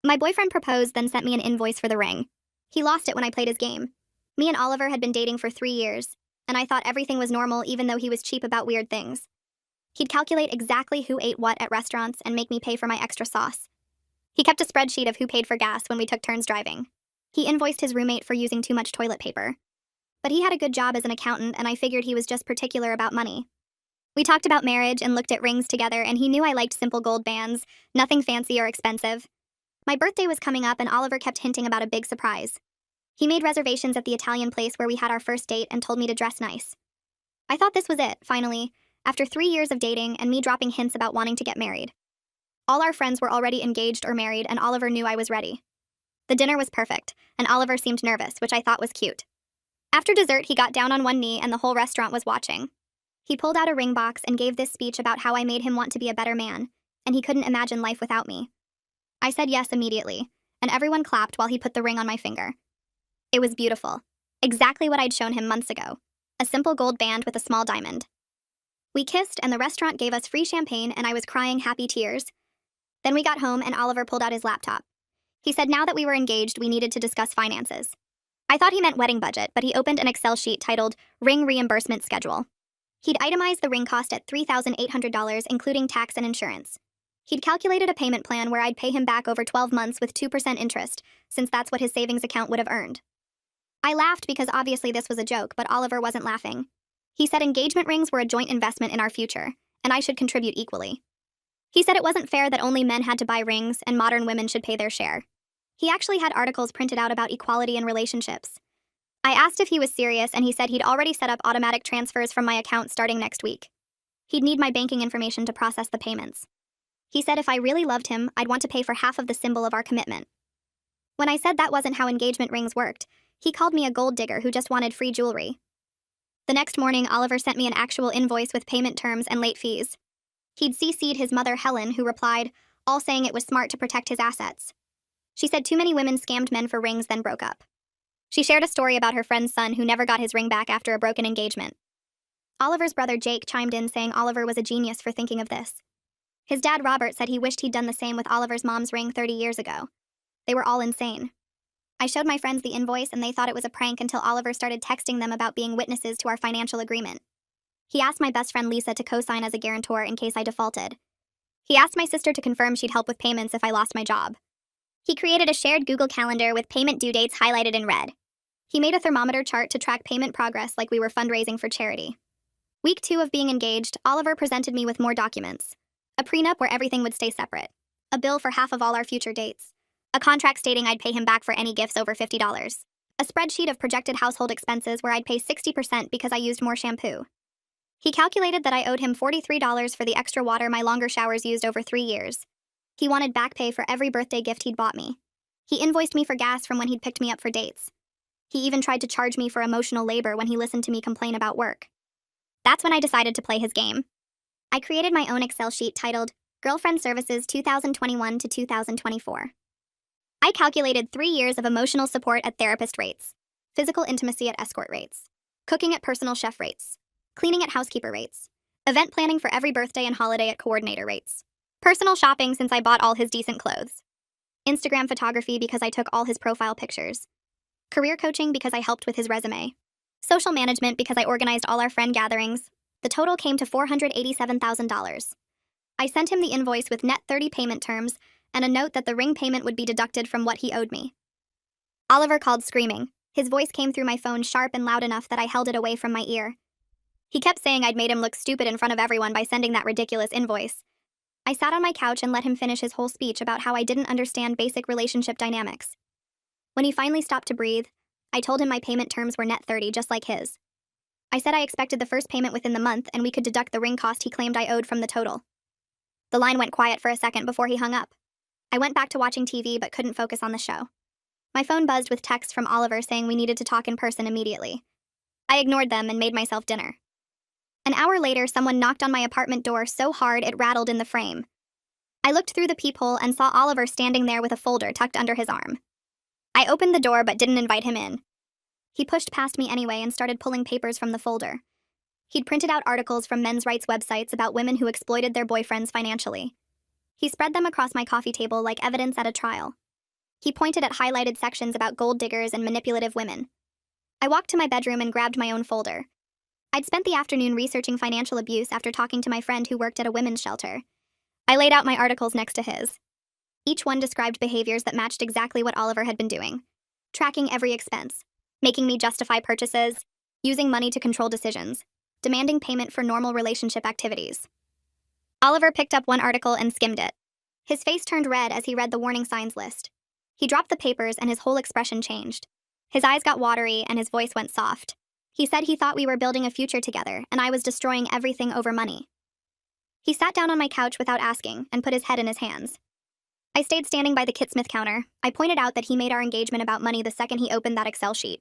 My boyfriend proposed, then sent me an invoice for the ring. He lost it when I played his game. Me and Oliver had been dating for 3 years, and I thought everything was normal even though he was cheap about weird things. He'd calculate exactly who ate what at restaurants and make me pay for my extra sauce. He kept a spreadsheet of who paid for gas when we took turns driving. He invoiced his roommate for using too much toilet paper. But he had a good job as an accountant, and I figured he was just particular about money. We talked about marriage and looked at rings together, and he knew I liked simple gold bands, nothing fancy or expensive. My birthday was coming up, and Oliver kept hinting about a big surprise. He made reservations at the Italian place where we had our first date and told me to dress nice. I thought this was it, finally, after 3 years of dating and me dropping hints about wanting to get married. All our friends were already engaged or married, and Oliver knew I was ready. The dinner was perfect, and Oliver seemed nervous, which I thought was cute. After dessert, he got down on one knee and the whole restaurant was watching. He pulled out a ring box and gave this speech about how I made him want to be a better man, and he couldn't imagine life without me. I said yes immediately, and everyone clapped while he put the ring on my finger. It was beautiful, exactly what I'd shown him months ago, a simple gold band with a small diamond. We kissed, and the restaurant gave us free champagne, and I was crying happy tears. Then we got home, and Oliver pulled out his laptop. He said now that we were engaged, we needed to discuss finances. I thought he meant wedding budget, but he opened an Excel sheet titled Ring Reimbursement Schedule. He'd itemized the ring cost at $3,800, including tax and insurance. He'd calculated a payment plan where I'd pay him back over 12 months with 2% interest, since that's what his savings account would have earned. I laughed because obviously this was a joke, but Oliver wasn't laughing. He said engagement rings were a joint investment in our future, and I should contribute equally. He said it wasn't fair that only men had to buy rings and modern women should pay their share. He actually had articles printed out about equality in relationships. I asked if he was serious, and he said he'd already set up automatic transfers from my account starting next week. He'd need my banking information to process the payments. He said if I really loved him, I'd want to pay for half of the symbol of our commitment. When I said that wasn't how engagement rings worked, he called me a gold digger who just wanted free jewelry. The next morning, Oliver sent me an actual invoice with payment terms and late fees. He'd CC'd his mother, Helen, who replied, all saying it was smart to protect his assets. She said too many women scammed men for rings, then broke up. She shared a story about her friend's son who never got his ring back after a broken engagement. Oliver's brother Jake chimed in saying Oliver was a genius for thinking of this. His dad Robert said he wished he'd done the same with Oliver's mom's ring 30 years ago. They were all insane. I showed my friends the invoice and they thought it was a prank until Oliver started texting them about being witnesses to our financial agreement. He asked my best friend Lisa to co-sign as a guarantor in case I defaulted. He asked my sister to confirm she'd help with payments if I lost my job. He created a shared Google Calendar with payment due dates highlighted in red. He made a thermometer chart to track payment progress like we were fundraising for charity. Week 2 of being engaged, Oliver presented me with more documents. A prenup where everything would stay separate. A bill for half of all our future dates. A contract stating I'd pay him back for any gifts over $50. A spreadsheet of projected household expenses where I'd pay 60% because I used more shampoo. He calculated that I owed him $43 for the extra water my longer showers used over 3 years. He wanted back pay for every birthday gift he'd bought me. He invoiced me for gas from when he'd picked me up for dates. He even tried to charge me for emotional labor when he listened to me complain about work. That's when I decided to play his game. I created my own Excel sheet titled Girlfriend Services 2021 to 2024. I calculated 3 years of emotional support at therapist rates, physical intimacy at escort rates, cooking at personal chef rates, cleaning at housekeeper rates, event planning for every birthday and holiday at coordinator rates, personal shopping since I bought all his decent clothes, Instagram photography because I took all his profile pictures, career coaching because I helped with his resume, social management because I organized all our friend gatherings. The total came to $487,000. I sent him the invoice with net 30 payment terms and a note that the ring payment would be deducted from what he owed me. Oliver called screaming. His voice came through my phone sharp and loud enough that I held it away from my ear. He kept saying I'd made him look stupid in front of everyone by sending that ridiculous invoice. I sat on my couch and let him finish his whole speech about how I didn't understand basic relationship dynamics. When he finally stopped to breathe, I told him my payment terms were net 30, just like his. I said I expected the first payment within the month and we could deduct the ring cost he claimed I owed from the total. The line went quiet for a second before he hung up. I went back to watching TV but couldn't focus on the show. My phone buzzed with texts from Oliver saying we needed to talk in person immediately. I ignored them and made myself dinner. An hour later, someone knocked on my apartment door so hard it rattled in the frame. I looked through the peephole and saw Oliver standing there with a folder tucked under his arm. I opened the door but didn't invite him in. He pushed past me anyway and started pulling papers from the folder. He'd printed out articles from men's rights websites about women who exploited their boyfriends financially. He spread them across my coffee table like evidence at a trial. He pointed at highlighted sections about gold diggers and manipulative women. I walked to my bedroom and grabbed my own folder. I'd spent the afternoon researching financial abuse after talking to my friend who worked at a women's shelter. I laid out my articles next to his. Each one described behaviors that matched exactly what Oliver had been doing. Tracking every expense, making me justify purchases, using money to control decisions, demanding payment for normal relationship activities. Oliver picked up one article and skimmed it. His face turned red as he read the warning signs list. He dropped the papers and his whole expression changed. His eyes got watery and his voice went soft. He said he thought we were building a future together and I was destroying everything over money. He sat down on my couch without asking and put his head in his hands. I stayed standing by the Kitsmith counter. I pointed out that he made our engagement about money the second he opened that Excel sheet.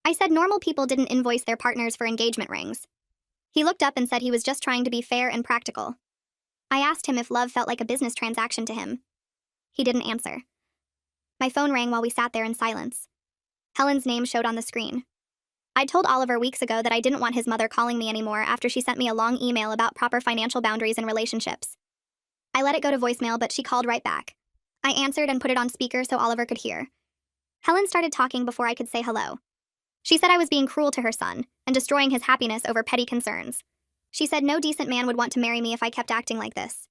I said normal people didn't invoice their partners for engagement rings. He looked up and said he was just trying to be fair and practical. I asked him if love felt like a business transaction to him. He didn't answer. My phone rang while we sat there in silence. Helen's name showed on the screen. I told Oliver weeks ago that I didn't want his mother calling me anymore after she sent me a long email about proper financial boundaries in relationships. I let it go to voicemail, but she called right back. I answered and put it on speaker so Oliver could hear. Helen started talking before I could say hello. She said I was being cruel to her son and destroying his happiness over petty concerns. She said no decent man would want to marry me if I kept acting like this.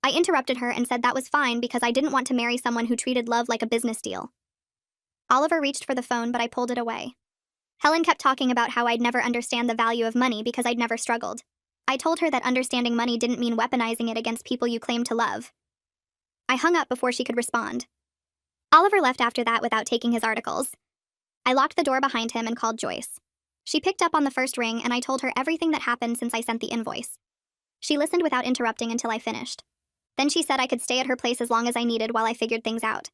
I interrupted her and said that was fine because I didn't want to marry someone who treated love like a business deal. Oliver reached for the phone, but I pulled it away. Helen kept talking about how I'd never understand the value of money because I'd never struggled. I told her that understanding money didn't mean weaponizing it against people you claim to love. I hung up before she could respond. Oliver left after that without taking his articles. I locked the door behind him and called Joyce. She picked up on the first ring and I told her everything that happened since I sent the invoice. She listened without interrupting until I finished. Then she said I could stay at her place as long as I needed while I figured things out.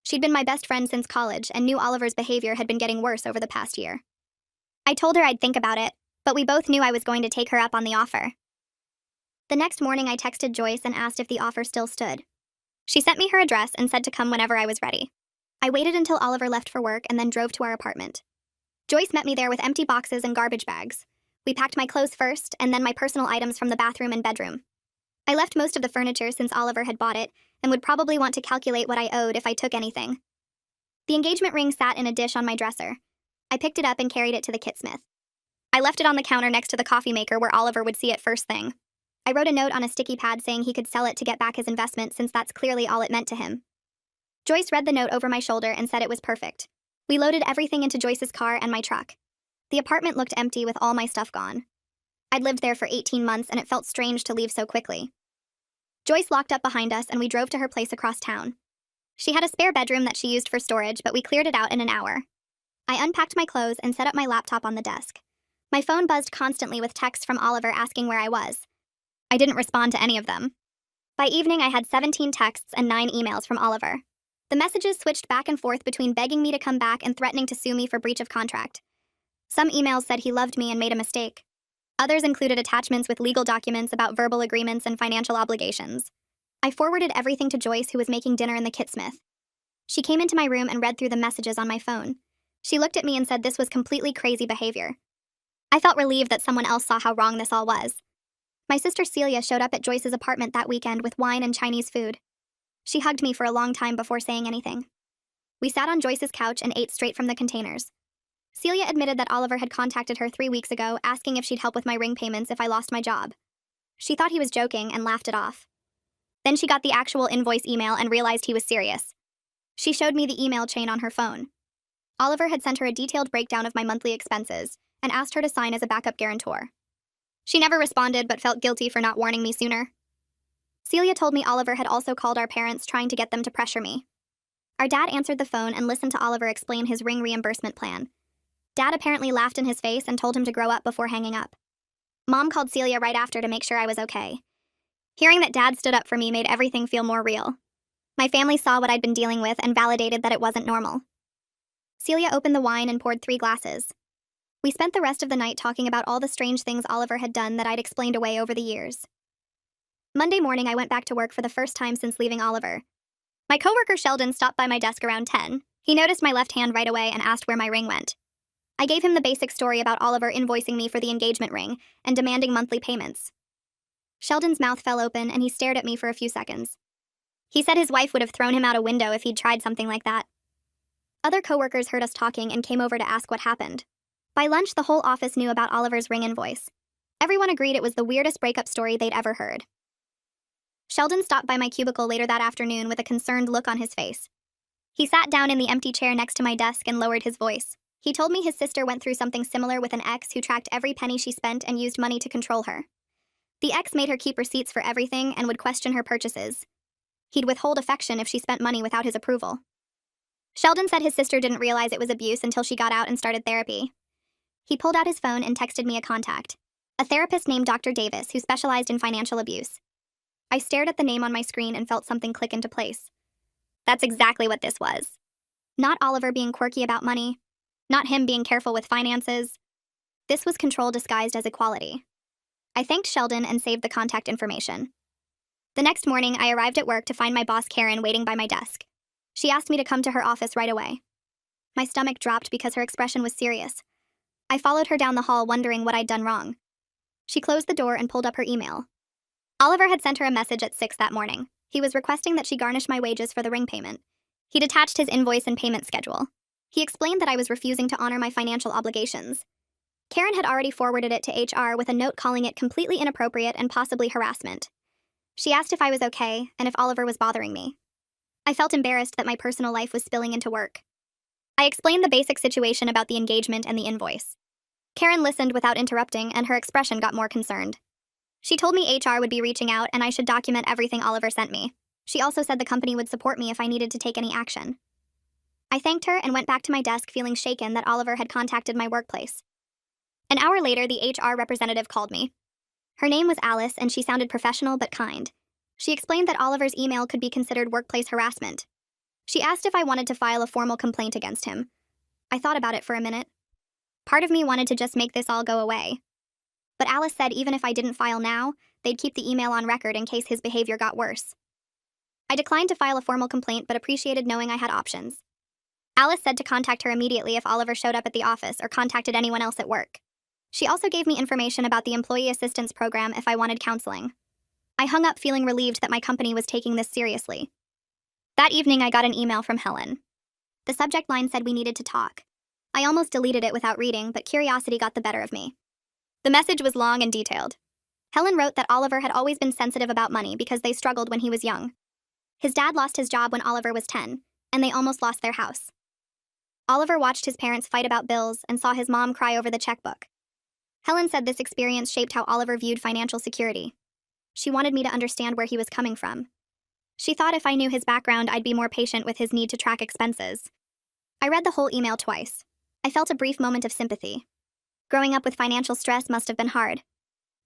She'd been my best friend since college and knew Oliver's behavior had been getting worse over the past year. I told her I'd think about it, but we both knew I was going to take her up on the offer. The next morning I texted Joyce and asked if the offer still stood. She sent me her address and said to come whenever I was ready. I waited until Oliver left for work and then drove to our apartment. Joyce met me there with empty boxes and garbage bags. We packed my clothes first and then my personal items from the bathroom and bedroom. I left most of the furniture since Oliver had bought it and would probably want to calculate what I owed if I took anything. The engagement ring sat in a dish on my dresser. I picked it up and carried it to the Kitsmith. I left it on the counter next to the coffee maker where Oliver would see it first thing. I wrote a note on a sticky pad saying he could sell it to get back his investment since that's clearly all it meant to him. Joyce read the note over my shoulder and said it was perfect. We loaded everything into Joyce's car and my truck. The apartment looked empty with all my stuff gone. I'd lived there for 18 months and it felt strange to leave so quickly. Joyce locked up behind us and we drove to her place across town. She had a spare bedroom that she used for storage, but we cleared it out in an hour. I unpacked my clothes and set up my laptop on the desk. My phone buzzed constantly with texts from Oliver asking where I was. I didn't respond to any of them. By evening, I had 17 texts and 9 emails from Oliver. The messages switched back and forth between begging me to come back and threatening to sue me for breach of contract. Some emails said he loved me and made a mistake. Others included attachments with legal documents about verbal agreements and financial obligations. I forwarded everything to Joyce, who was making dinner in the Kitsmith. She came into my room and read through the messages on my phone. She looked at me and said this was completely crazy behavior. I felt relieved that someone else saw how wrong this all was. My sister Celia showed up at Joyce's apartment that weekend with wine and Chinese food. She hugged me for a long time before saying anything. We sat on Joyce's couch and ate straight from the containers. Celia admitted that Oliver had contacted her 3 weeks ago, asking if she'd help with my ring payments if I lost my job. She thought he was joking and laughed it off. Then she got the actual invoice email and realized he was serious. She showed me the email chain on her phone. Oliver had sent her a detailed breakdown of my monthly expenses and asked her to sign as a backup guarantor. She never responded but felt guilty for not warning me sooner. Celia told me Oliver had also called our parents trying to get them to pressure me. Our dad answered the phone and listened to Oliver explain his ring reimbursement plan. Dad apparently laughed in his face and told him to grow up before hanging up. Mom called Celia right after to make sure I was okay. Hearing that Dad stood up for me made everything feel more real. My family saw what I'd been dealing with and validated that it wasn't normal. Celia opened the wine and poured 3 glasses. We spent the rest of the night talking about all the strange things Oliver had done that I'd explained away over the years. Monday morning, I went back to work for the first time since leaving Oliver. My coworker Sheldon stopped by my desk around 10. He noticed my left hand right away and asked where my ring went. I gave him the basic story about Oliver invoicing me for the engagement ring and demanding monthly payments. Sheldon's mouth fell open and he stared at me for a few seconds. He said his wife would have thrown him out a window if he'd tried something like that. Other coworkers heard us talking and came over to ask what happened. By lunch, the whole office knew about Oliver's ring invoice. Everyone agreed it was the weirdest breakup story they'd ever heard. Sheldon stopped by my cubicle later that afternoon with a concerned look on his face. He sat down in the empty chair next to my desk and lowered his voice. He told me his sister went through something similar with an ex who tracked every penny she spent and used money to control her. The ex made her keep receipts for everything and would question her purchases. He'd withhold affection if she spent money without his approval. Sheldon said his sister didn't realize it was abuse until she got out and started therapy. He pulled out his phone and texted me a contact, a therapist named Dr. Davis who specialized in financial abuse. I stared at the name on my screen and felt something click into place. That's exactly what this was. Not Oliver being quirky about money. Not him being careful with finances. This was control disguised as equality. I thanked Sheldon and saved the contact information. The next morning, I arrived at work to find my boss Karen waiting by my desk. She asked me to come to her office right away. My stomach dropped because her expression was serious. I followed her down the hall wondering what I'd done wrong. She closed the door and pulled up her email. Oliver had sent her a message at 6 that morning. He was requesting that she garnish my wages for the ring payment. He'd attached his invoice and payment schedule. He explained that I was refusing to honor my financial obligations. Karen had already forwarded it to HR with a note calling it completely inappropriate and possibly harassment. She asked if I was okay and if Oliver was bothering me. I felt embarrassed that my personal life was spilling into work. I explained the basic situation about the engagement and the invoice. Karen listened without interrupting, and her expression got more concerned. She told me HR would be reaching out and I should document everything Oliver sent me. She also said the company would support me if I needed to take any action. I thanked her and went back to my desk feeling shaken that Oliver had contacted my workplace. An hour later, the HR representative called me. Her name was Alice, and she sounded professional but kind. She explained that Oliver's email could be considered workplace harassment. She asked if I wanted to file a formal complaint against him. I thought about it for a minute. Part of me wanted to just make this all go away. But Alice said even if I didn't file now, they'd keep the email on record in case his behavior got worse. I declined to file a formal complaint but appreciated knowing I had options. Alice said to contact her immediately if Oliver showed up at the office or contacted anyone else at work. She also gave me information about the employee assistance program if I wanted counseling. I hung up feeling relieved that my company was taking this seriously. That evening, I got an email from Helen. The subject line said we needed to talk. I almost deleted it without reading, but curiosity got the better of me. The message was long and detailed. Helen wrote that Oliver had always been sensitive about money because they struggled when he was young. His dad lost his job when Oliver was 10, and they almost lost their house. Oliver watched his parents fight about bills and saw his mom cry over the checkbook. Helen said this experience shaped how Oliver viewed financial security. She wanted me to understand where he was coming from. She thought if I knew his background, I'd be more patient with his need to track expenses. I read the whole email twice. I felt a brief moment of sympathy. Growing up with financial stress must have been hard.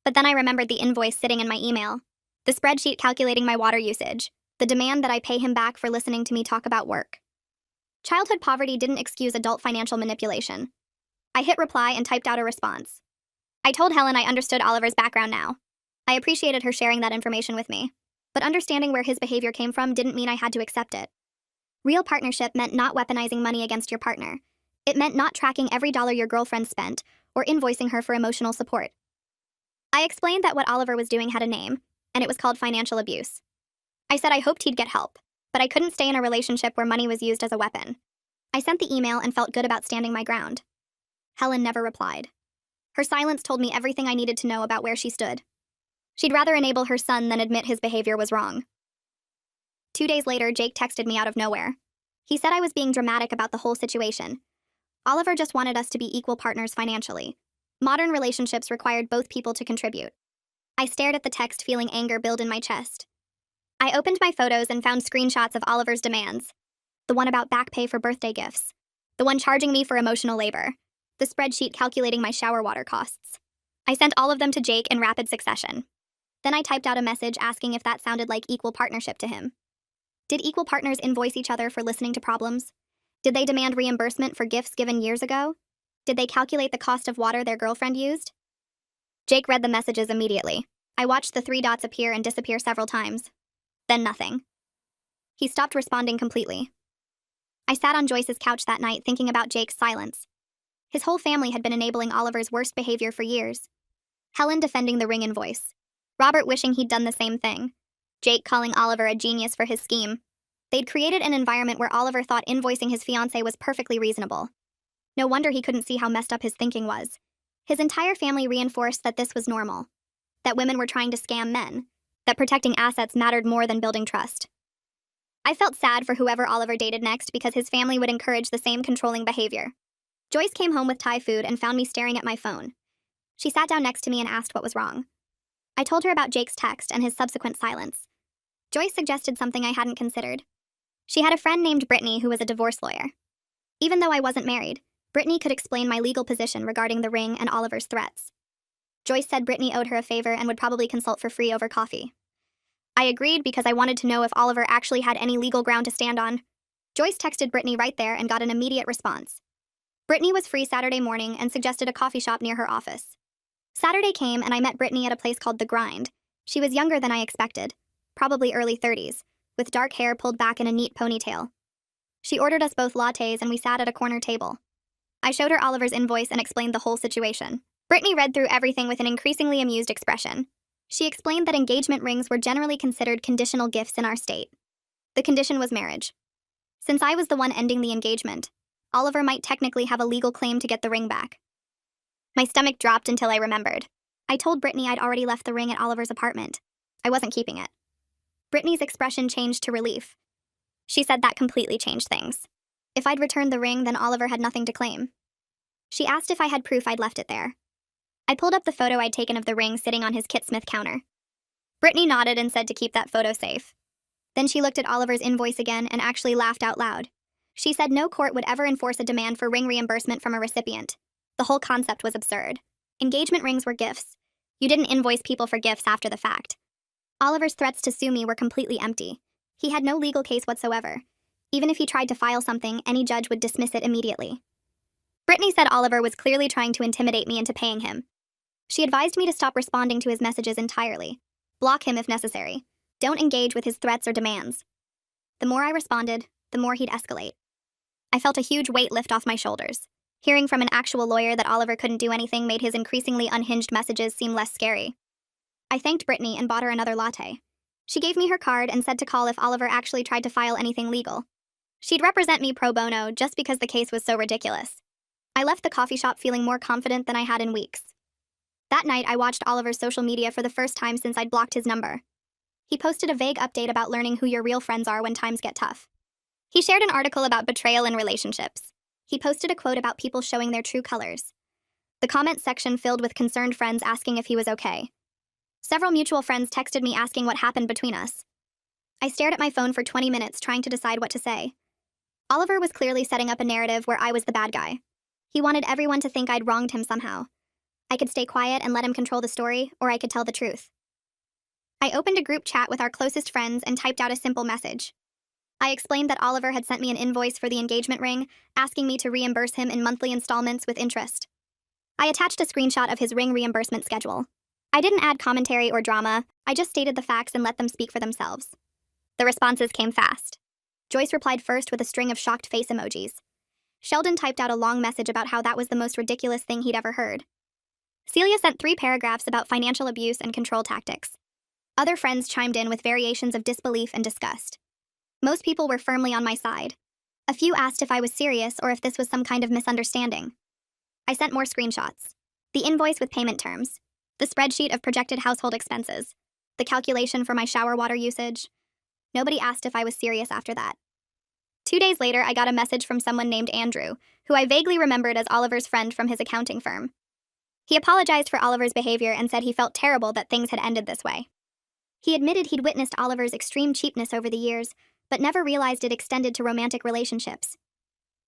But then I remembered the invoice sitting in my email, the spreadsheet calculating my water usage, the demand that I pay him back for listening to me talk about work. Childhood poverty didn't excuse adult financial manipulation. I hit reply and typed out a response. I told Helen I understood Oliver's background now. I appreciated her sharing that information with me, but understanding where his behavior came from didn't mean I had to accept it. Real partnership meant not weaponizing money against your partner. It meant not tracking every dollar your girlfriend spent or invoicing her for emotional support. I explained that what Oliver was doing had a name, and it was called financial abuse. I said I hoped he'd get help, but I couldn't stay in a relationship where money was used as a weapon. I sent the email and felt good about standing my ground. Helen never replied. Her silence told me everything I needed to know about where she stood. She'd rather enable her son than admit his behavior was wrong. 2 days later, Jake texted me out of nowhere. He said I was being dramatic about the whole situation. Oliver just wanted us to be equal partners financially. Modern relationships required both people to contribute. I stared at the text, feeling anger build in my chest. I opened my photos and found screenshots of Oliver's demands. The one about back pay for birthday gifts. The one charging me for emotional labor. The spreadsheet calculating my shower water costs. I sent all of them to Jake in rapid succession. Then I typed out a message asking if that sounded like equal partnership to him. Did equal partners invoice each other for listening to problems? Did they demand reimbursement for gifts given years ago? Did they calculate the cost of water their girlfriend used? Jake read the messages immediately. I watched the 3 dots appear and disappear several times. Then nothing. He stopped responding completely. I sat on Joyce's couch that night thinking about Jake's silence. His whole family had been enabling Oliver's worst behavior for years. Helen defending the ring invoice. Robert wishing he'd done the same thing. Jake calling Oliver a genius for his scheme. They'd created an environment where Oliver thought invoicing his fiancée was perfectly reasonable. No wonder he couldn't see how messed up his thinking was. His entire family reinforced that this was normal, that women were trying to scam men, that protecting assets mattered more than building trust. I felt sad for whoever Oliver dated next because his family would encourage the same controlling behavior. Joyce came home with Thai food and found me staring at my phone. She sat down next to me and asked what was wrong. I told her about Jake's text and his subsequent silence. Joyce suggested something I hadn't considered. She had a friend named Brittany who was a divorce lawyer. Even though I wasn't married, Brittany could explain my legal position regarding the ring and Oliver's threats. Joyce said Brittany owed her a favor and would probably consult for free over coffee. I agreed because I wanted to know if Oliver actually had any legal ground to stand on. Joyce texted Brittany right there and got an immediate response. Brittany was free Saturday morning and suggested a coffee shop near her office. Saturday came and I met Brittany at a place called The Grind. She was younger than I expected, probably early 30s, with dark hair pulled back in a neat ponytail. She ordered us both lattes and we sat at a corner table. I showed her Oliver's invoice and explained the whole situation. Brittany read through everything with an increasingly amused expression. She explained that engagement rings were generally considered conditional gifts in our state. The condition was marriage. Since I was the one ending the engagement, Oliver might technically have a legal claim to get the ring back. My stomach dropped until I remembered. I told Brittany I'd already left the ring at Oliver's apartment. I wasn't keeping it. Brittany's expression changed to relief. She said that completely changed things. If I'd returned the ring, then Oliver had nothing to claim. She asked if I had proof I'd left it there. I pulled up the photo I'd taken of the ring sitting on his Kit Smith counter. Brittany nodded and said to keep that photo safe. Then she looked at Oliver's invoice again and actually laughed out loud. She said no court would ever enforce a demand for ring reimbursement from a recipient. The whole concept was absurd. Engagement rings were gifts. You didn't invoice people for gifts after the fact. Oliver's threats to sue me were completely empty. He had no legal case whatsoever. Even if he tried to file something, any judge would dismiss it immediately. Brittany said Oliver was clearly trying to intimidate me into paying him. She advised me to stop responding to his messages entirely. Block him if necessary. Don't engage with his threats or demands. The more I responded, the more he'd escalate. I felt a huge weight lift off my shoulders. Hearing from an actual lawyer that Oliver couldn't do anything made his increasingly unhinged messages seem less scary. I thanked Brittany and bought her another latte. She gave me her card and said to call if Oliver actually tried to file anything legal. She'd represent me pro bono just because the case was so ridiculous. I left the coffee shop feeling more confident than I had in weeks. That night, I watched Oliver's social media for the first time since I'd blocked his number. He posted a vague update about learning who your real friends are when times get tough. He shared an article about betrayal in relationships. He posted a quote about people showing their true colors. The comment section filled with concerned friends asking if he was okay. Several mutual friends texted me asking what happened between us. I stared at my phone for 20 minutes trying to decide what to say. Oliver was clearly setting up a narrative where I was the bad guy. He wanted everyone to think I'd wronged him somehow. I could stay quiet and let him control the story, or I could tell the truth. I opened a group chat with our closest friends and typed out a simple message. I explained that Oliver had sent me an invoice for the engagement ring, asking me to reimburse him in monthly installments with interest. I attached a screenshot of his ring reimbursement schedule. I didn't add commentary or drama, I just stated the facts and let them speak for themselves. The responses came fast. Joyce replied first with a string of shocked face emojis. Sheldon typed out a long message about how that was the most ridiculous thing he'd ever heard. Celia sent 3 paragraphs about financial abuse and control tactics. Other friends chimed in with variations of disbelief and disgust. Most people were firmly on my side. A few asked if I was serious or if this was some kind of misunderstanding. I sent more screenshots. The invoice with payment terms. The spreadsheet of projected household expenses. The calculation for my shower water usage. Nobody asked if I was serious after that. 2 days later, I got a message from someone named Andrew, who I vaguely remembered as Oliver's friend from his accounting firm. He apologized for Oliver's behavior and said he felt terrible that things had ended this way. He admitted he'd witnessed Oliver's extreme cheapness over the years, but never realized it extended to romantic relationships.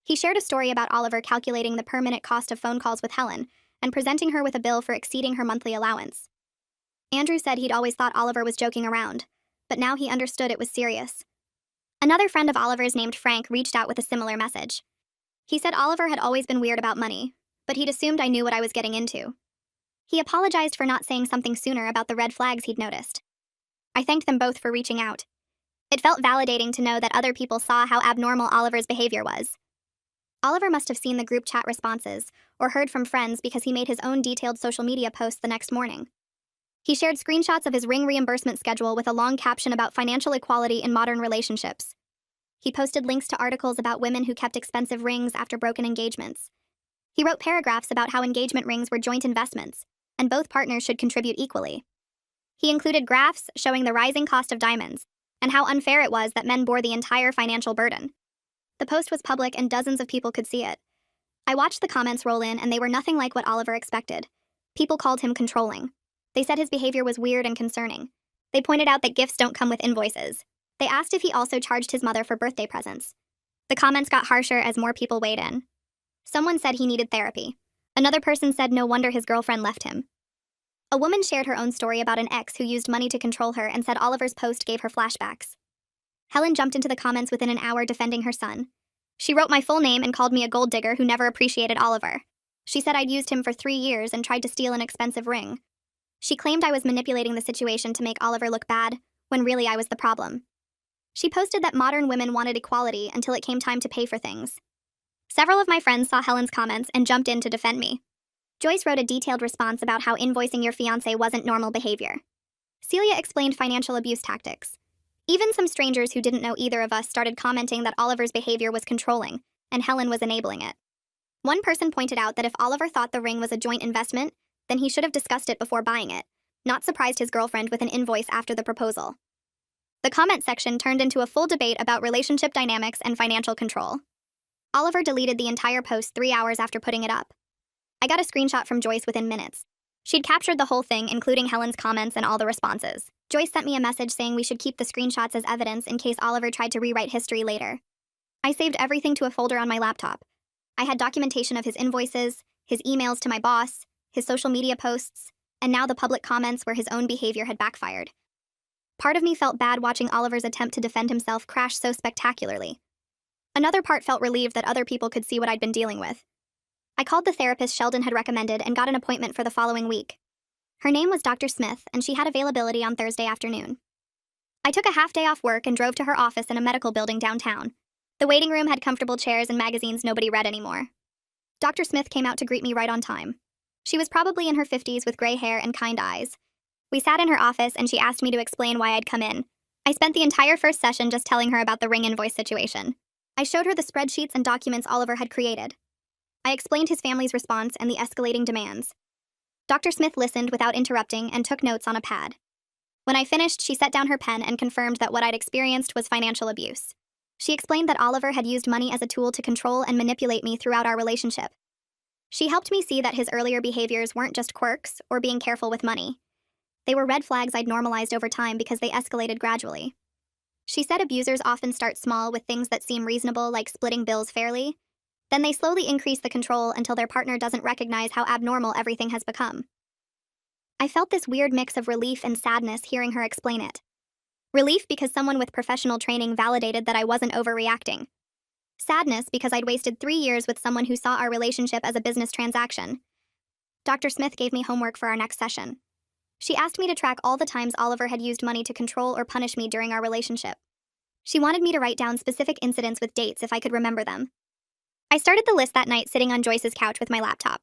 He shared a story about Oliver calculating the permanent cost of phone calls with Helen and presenting her with a bill for exceeding her monthly allowance. Andrew said he'd always thought Oliver was joking around, but now he understood it was serious. Another friend of Oliver's named Frank reached out with a similar message. He said Oliver had always been weird about money, but he'd assumed I knew what I was getting into. He apologized for not saying something sooner about the red flags he'd noticed. I thanked them both for reaching out. It felt validating to know that other people saw how abnormal Oliver's behavior was. Oliver must have seen the group chat responses or heard from friends because he made his own detailed social media posts the next morning. He shared screenshots of his ring reimbursement schedule with a long caption about financial equality in modern relationships. He posted links to articles about women who kept expensive rings after broken engagements. He wrote paragraphs about how engagement rings were joint investments, and both partners should contribute equally. He included graphs showing the rising cost of diamonds, and how unfair it was that men bore the entire financial burden. The post was public and dozens of people could see it. I watched the comments roll in, and they were nothing like what Oliver expected. People called him controlling. They said his behavior was weird and concerning. They pointed out that gifts don't come with invoices. They asked if he also charged his mother for birthday presents. The comments got harsher as more people weighed in. Someone said he needed therapy. Another person said no wonder his girlfriend left him. A woman shared her own story about an ex who used money to control her and said Oliver's post gave her flashbacks. Helen jumped into the comments within an hour defending her son. She wrote my full name and called me a gold digger who never appreciated Oliver. She said I'd used him for 3 years and tried to steal an expensive ring. She claimed I was manipulating the situation to make Oliver look bad, when really I was the problem. She posted that modern women wanted equality until it came time to pay for things. Several of my friends saw Helen's comments and jumped in to defend me. Joyce wrote a detailed response about how invoicing your fiancé wasn't normal behavior. Celia explained financial abuse tactics. Even some strangers who didn't know either of us started commenting that Oliver's behavior was controlling, and Helen was enabling it. One person pointed out that if Oliver thought the ring was a joint investment, then he should have discussed it before buying it, not surprised his girlfriend with an invoice after the proposal. The comment section turned into a full debate about relationship dynamics and financial control. Oliver deleted the entire post 3 hours after putting it up. I got a screenshot from Joyce within minutes. She'd captured the whole thing, including Helen's comments and all the responses. Joyce sent me a message saying we should keep the screenshots as evidence in case Oliver tried to rewrite history later. I saved everything to a folder on my laptop. I had documentation of his invoices, his emails to my boss, his social media posts, and now the public comments where his own behavior had backfired. Part of me felt bad watching Oliver's attempt to defend himself crash so spectacularly. Another part felt relieved that other people could see what I'd been dealing with. I called the therapist Sheldon had recommended and got an appointment for the following week. Her name was Dr. Smith, and she had availability on Thursday afternoon. I took a half day off work and drove to her office in a medical building downtown. The waiting room had comfortable chairs and magazines nobody read anymore. Dr. Smith came out to greet me right on time. She was probably in her 50s with gray hair and kind eyes. We sat in her office and she asked me to explain why I'd come in. I spent the entire first session just telling her about the ring invoice situation. I showed her the spreadsheets and documents Oliver had created. I explained his family's response and the escalating demands. Dr. Smith listened without interrupting and took notes on a pad. When I finished, she set down her pen and confirmed that what I'd experienced was financial abuse. She explained that Oliver had used money as a tool to control and manipulate me throughout our relationship. She helped me see that his earlier behaviors weren't just quirks or being careful with money. They were red flags I'd normalized over time because they escalated gradually. She said abusers often start small with things that seem reasonable, like splitting bills fairly. Then they slowly increase the control until their partner doesn't recognize how abnormal everything has become. I felt this weird mix of relief and sadness hearing her explain it. Relief because someone with professional training validated that I wasn't overreacting. Sadness because I'd wasted 3 years with someone who saw our relationship as a business transaction. Dr. Smith gave me homework for our next session. She asked me to track all the times Oliver had used money to control or punish me during our relationship. She wanted me to write down specific incidents with dates if I could remember them. I started the list that night sitting on Joyce's couch with my laptop.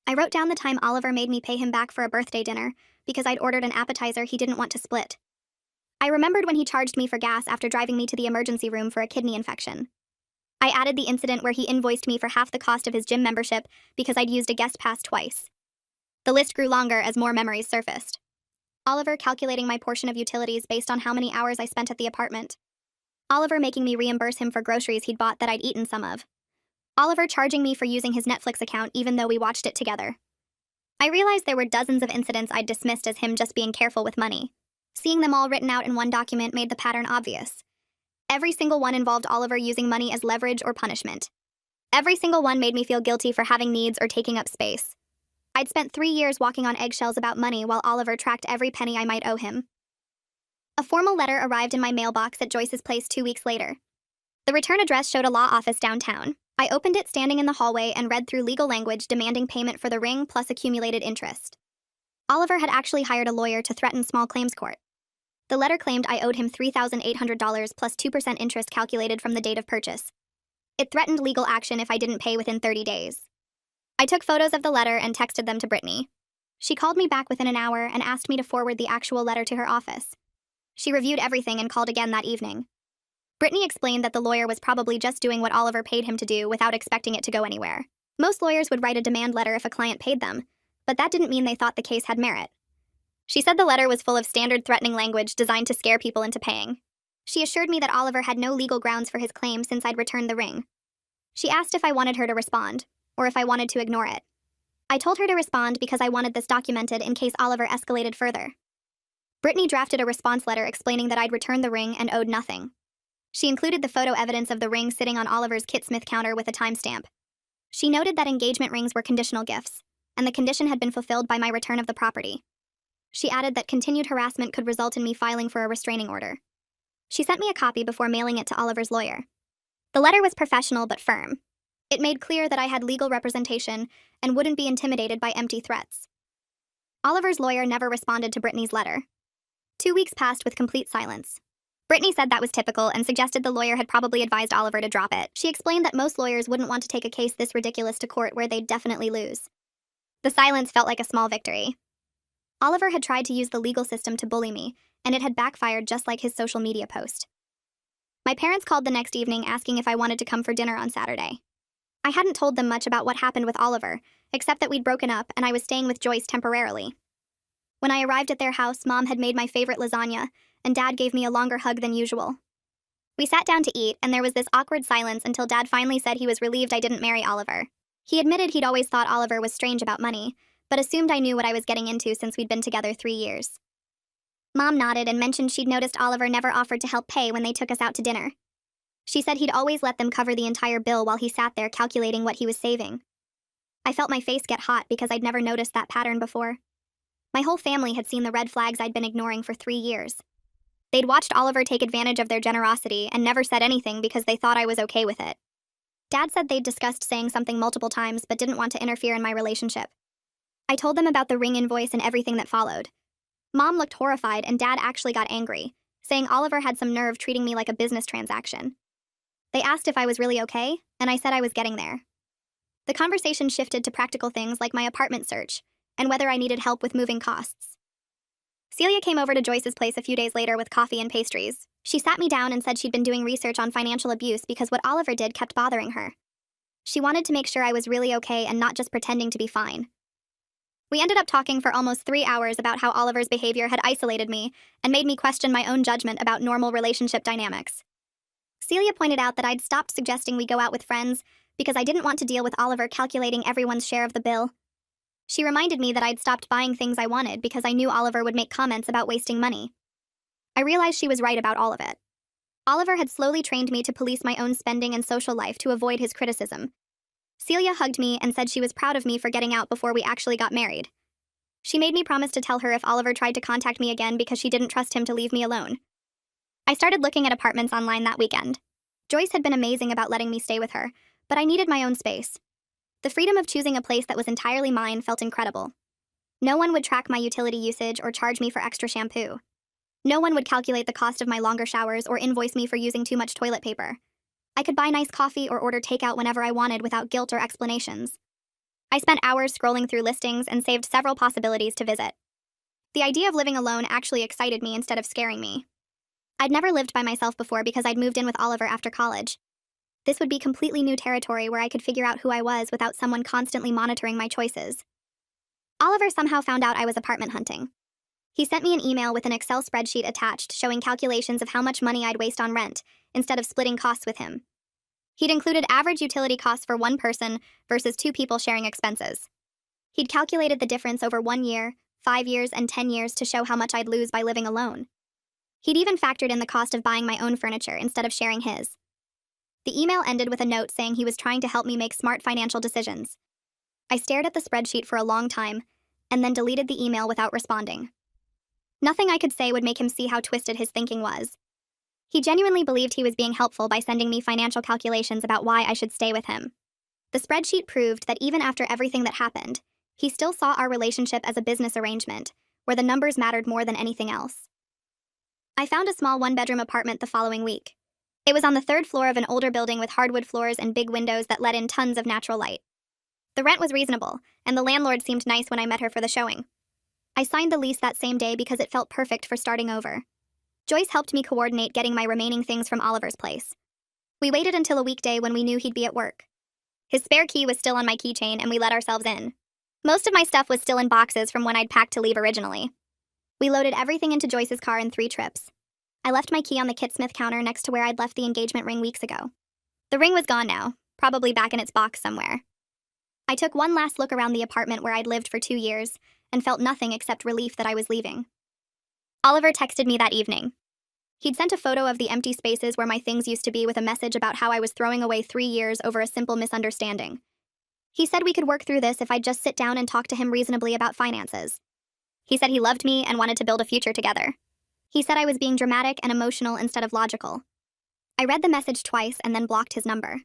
I wrote down the time Oliver made me pay him back for a birthday dinner because I'd ordered an appetizer he didn't want to split. I remembered when he charged me for gas after driving me to the emergency room for a kidney infection. I added the incident where he invoiced me for half the cost of his gym membership because I'd used a guest pass twice. The list grew longer as more memories surfaced. Oliver calculating my portion of utilities based on how many hours I spent at the apartment. Oliver making me reimburse him for groceries he'd bought that I'd eaten some of. Oliver charging me for using his Netflix account even though we watched it together. I realized there were dozens of incidents I'd dismissed as him just being careful with money. Seeing them all written out in one document made the pattern obvious. Every single one involved Oliver using money as leverage or punishment. Every single one made me feel guilty for having needs or taking up space. I'd spent 3 years walking on eggshells about money while Oliver tracked every penny I might owe him. A formal letter arrived in my mailbox at Joyce's place 2 weeks later. The return address showed a law office downtown. I opened it standing in the hallway and read through legal language demanding payment for the ring plus accumulated interest. Oliver had actually hired a lawyer to threaten small claims court. The letter claimed I owed him $3,800 plus 2% interest calculated from the date of purchase. It threatened legal action if I didn't pay within 30 days. I took photos of the letter and texted them to Brittany. She called me back within an hour and asked me to forward the actual letter to her office. She reviewed everything and called again that evening. Brittany explained that the lawyer was probably just doing what Oliver paid him to do without expecting it to go anywhere. Most lawyers would write a demand letter if a client paid them, but that didn't mean they thought the case had merit. She said the letter was full of standard threatening language designed to scare people into paying. She assured me that Oliver had no legal grounds for his claim since I'd returned the ring. She asked if I wanted her to respond, or if I wanted to ignore it. I told her to respond because I wanted this documented in case Oliver escalated further. Brittany drafted a response letter explaining that I'd returned the ring and owed nothing. She included the photo evidence of the ring sitting on Oliver's Kit Smith counter with a timestamp. She noted that engagement rings were conditional gifts, and the condition had been fulfilled by my return of the property. She added that continued harassment could result in me filing for a restraining order. She sent me a copy before mailing it to Oliver's lawyer. The letter was professional but firm. It made clear that I had legal representation and wouldn't be intimidated by empty threats. Oliver's lawyer never responded to Brittany's letter. 2 weeks passed with complete silence. Brittany said that was typical and suggested the lawyer had probably advised Oliver to drop it. She explained that most lawyers wouldn't want to take a case this ridiculous to court where they'd definitely lose. The silence felt like a small victory. Oliver had tried to use the legal system to bully me, and it had backfired just like his social media post. My parents called the next evening asking if I wanted to come for dinner on Saturday. I hadn't told them much about what happened with Oliver, except that we'd broken up and I was staying with Joyce temporarily. When I arrived at their house, Mom had made my favorite lasagna, and Dad gave me a longer hug than usual. We sat down to eat, and there was this awkward silence until Dad finally said he was relieved I didn't marry Oliver. He admitted he'd always thought Oliver was strange about money, but assumed I knew what I was getting into since we'd been together 3 years. Mom nodded and mentioned she'd noticed Oliver never offered to help pay when they took us out to dinner. She said he'd always let them cover the entire bill while he sat there calculating what he was saving. I felt my face get hot because I'd never noticed that pattern before. My whole family had seen the red flags I'd been ignoring for 3 years. They'd watched Oliver take advantage of their generosity and never said anything because they thought I was okay with it. Dad said they'd discussed saying something multiple times but didn't want to interfere in my relationship. I told them about the ring invoice and everything that followed. Mom looked horrified and Dad actually got angry, saying Oliver had some nerve treating me like a business transaction. They asked if I was really okay, and I said I was getting there. The conversation shifted to practical things like my apartment search and whether I needed help with moving costs. Celia came over to Joyce's place a few days later with coffee and pastries. She sat me down and said she'd been doing research on financial abuse because what Oliver did kept bothering her. She wanted to make sure I was really okay and not just pretending to be fine. We ended up talking for almost 3 hours about how Oliver's behavior had isolated me and made me question my own judgment about normal relationship dynamics. Celia pointed out that I'd stopped suggesting we go out with friends because I didn't want to deal with Oliver calculating everyone's share of the bill. She reminded me that I'd stopped buying things I wanted because I knew Oliver would make comments about wasting money. I realized she was right about all of it. Oliver had slowly trained me to police my own spending and social life to avoid his criticism. Celia hugged me and said she was proud of me for getting out before we actually got married. She made me promise to tell her if Oliver tried to contact me again because she didn't trust him to leave me alone. I started looking at apartments online that weekend. Joyce had been amazing about letting me stay with her, but I needed my own space. The freedom of choosing a place that was entirely mine felt incredible. No one would track my utility usage or charge me for extra shampoo. No one would calculate the cost of my longer showers or invoice me for using too much toilet paper. I could buy nice coffee or order takeout whenever I wanted without guilt or explanations. I spent hours scrolling through listings and saved several possibilities to visit. The idea of living alone actually excited me instead of scaring me. I'd never lived by myself before because I'd moved in with Oliver after college. This would be completely new territory where I could figure out who I was without someone constantly monitoring my choices. Oliver somehow found out I was apartment hunting. He sent me an email with an Excel spreadsheet attached showing calculations of how much money I'd waste on rent, instead of splitting costs with him. He'd included average utility costs for one person versus 2 people sharing expenses. He'd calculated the difference over 1 year, 5 years, and 10 years to show how much I'd lose by living alone. He'd even factored in the cost of buying my own furniture instead of sharing his. The email ended with a note saying he was trying to help me make smart financial decisions. I stared at the spreadsheet for a long time, and then deleted the email without responding. Nothing I could say would make him see how twisted his thinking was. He genuinely believed he was being helpful by sending me financial calculations about why I should stay with him. The spreadsheet proved that even after everything that happened, he still saw our relationship as a business arrangement, where the numbers mattered more than anything else. I found a small 1-bedroom apartment the following week. It was on the 3rd floor of an older building with hardwood floors and big windows that let in tons of natural light. The rent was reasonable, and the landlord seemed nice when I met her for the showing. I signed the lease that same day because it felt perfect for starting over. Joyce helped me coordinate getting my remaining things from Oliver's place. We waited until a weekday when we knew he'd be at work. His spare key was still on my keychain, and we let ourselves in. Most of my stuff was still in boxes from when I'd packed to leave originally. We loaded everything into Joyce's car in 3 trips. I left my key on the Kit Smith counter next to where I'd left the engagement ring weeks ago. The ring was gone now, probably back in its box somewhere. I took one last look around the apartment where I'd lived for 2 years and felt nothing except relief that I was leaving. Oliver texted me that evening. He'd sent a photo of the empty spaces where my things used to be with a message about how I was throwing away 3 years over a simple misunderstanding. He said we could work through this if I'd just sit down and talk to him reasonably about finances. He said he loved me and wanted to build a future together. He said I was being dramatic and emotional instead of logical. I read the message twice and then blocked his number.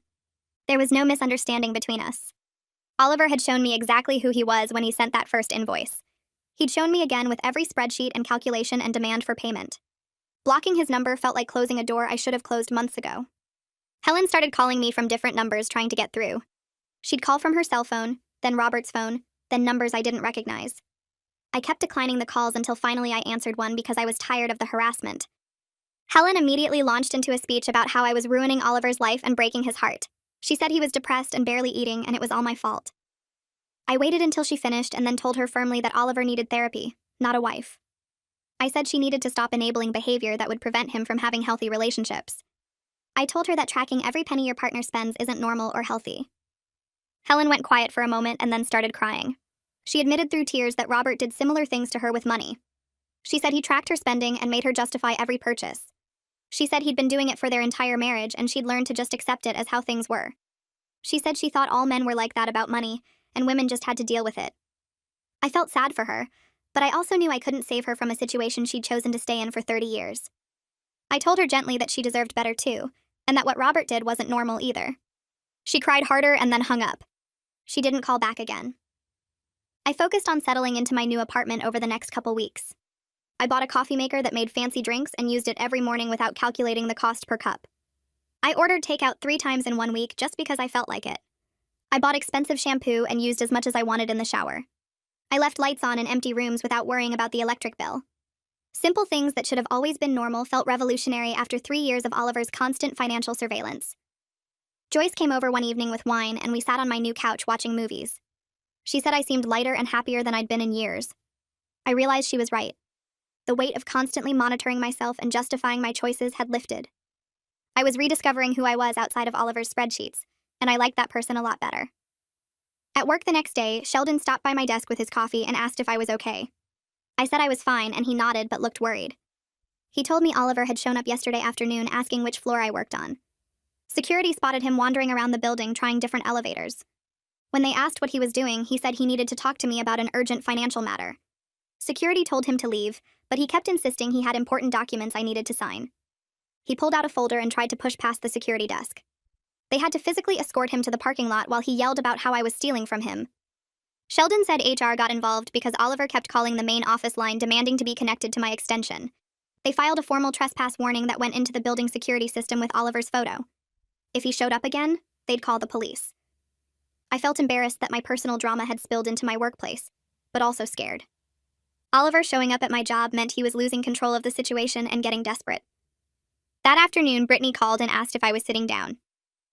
There was no misunderstanding between us. Oliver had shown me exactly who he was when he sent that first invoice. He'd shown me again with every spreadsheet and calculation and demand for payment. Blocking his number felt like closing a door I should have closed months ago. Helen started calling me from different numbers trying to get through. She'd call from her cell phone, then Robert's phone, then numbers I didn't recognize. I kept declining the calls until finally I answered one because I was tired of the harassment. Helen immediately launched into a speech about how I was ruining Oliver's life and breaking his heart. She said he was depressed and barely eating, and it was all my fault. I waited until she finished and then told her firmly that Oliver needed therapy, not a wife. I said she needed to stop enabling behavior that would prevent him from having healthy relationships. I told her that tracking every penny your partner spends isn't normal or healthy. Helen went quiet for a moment and then started crying. She admitted through tears that Robert did similar things to her with money. She said he tracked her spending and made her justify every purchase. She said he'd been doing it for their entire marriage and she'd learned to just accept it as how things were. She said she thought all men were like that about money, and women just had to deal with it. I felt sad for her, but I also knew I couldn't save her from a situation she'd chosen to stay in for 30 years. I told her gently that she deserved better too, and that what Robert did wasn't normal either. She cried harder and then hung up. She didn't call back again. I focused on settling into my new apartment over the next couple weeks. I bought a coffee maker that made fancy drinks and used it every morning without calculating the cost per cup. I ordered takeout 3 times in 1 week just because I felt like it. I bought expensive shampoo and used as much as I wanted in the shower. I left lights on in empty rooms without worrying about the electric bill. Simple things that should have always been normal felt revolutionary after 3 years of Oliver's constant financial surveillance. Joyce came over one evening with wine and we sat on my new couch watching movies. She said I seemed lighter and happier than I'd been in years. I realized she was right. The weight of constantly monitoring myself and justifying my choices had lifted. I was rediscovering who I was outside of Oliver's spreadsheets, and I liked that person a lot better. At work the next day, Sheldon stopped by my desk with his coffee and asked if I was okay. I said I was fine, and he nodded but looked worried. He told me Oliver had shown up yesterday afternoon asking which floor I worked on. Security spotted him wandering around the building trying different elevators. When they asked what he was doing, he said he needed to talk to me about an urgent financial matter. Security told him to leave, but he kept insisting he had important documents I needed to sign. He pulled out a folder and tried to push past the security desk. They had to physically escort him to the parking lot while he yelled about how I was stealing from him. Sheldon said HR got involved because Oliver kept calling the main office line demanding to be connected to my extension. They filed a formal trespass warning that went into the building security system with Oliver's photo. If he showed up again, they'd call the police. I felt embarrassed that my personal drama had spilled into my workplace, but also scared. Oliver showing up at my job meant he was losing control of the situation and getting desperate. That afternoon, Brittany called and asked if I was sitting down.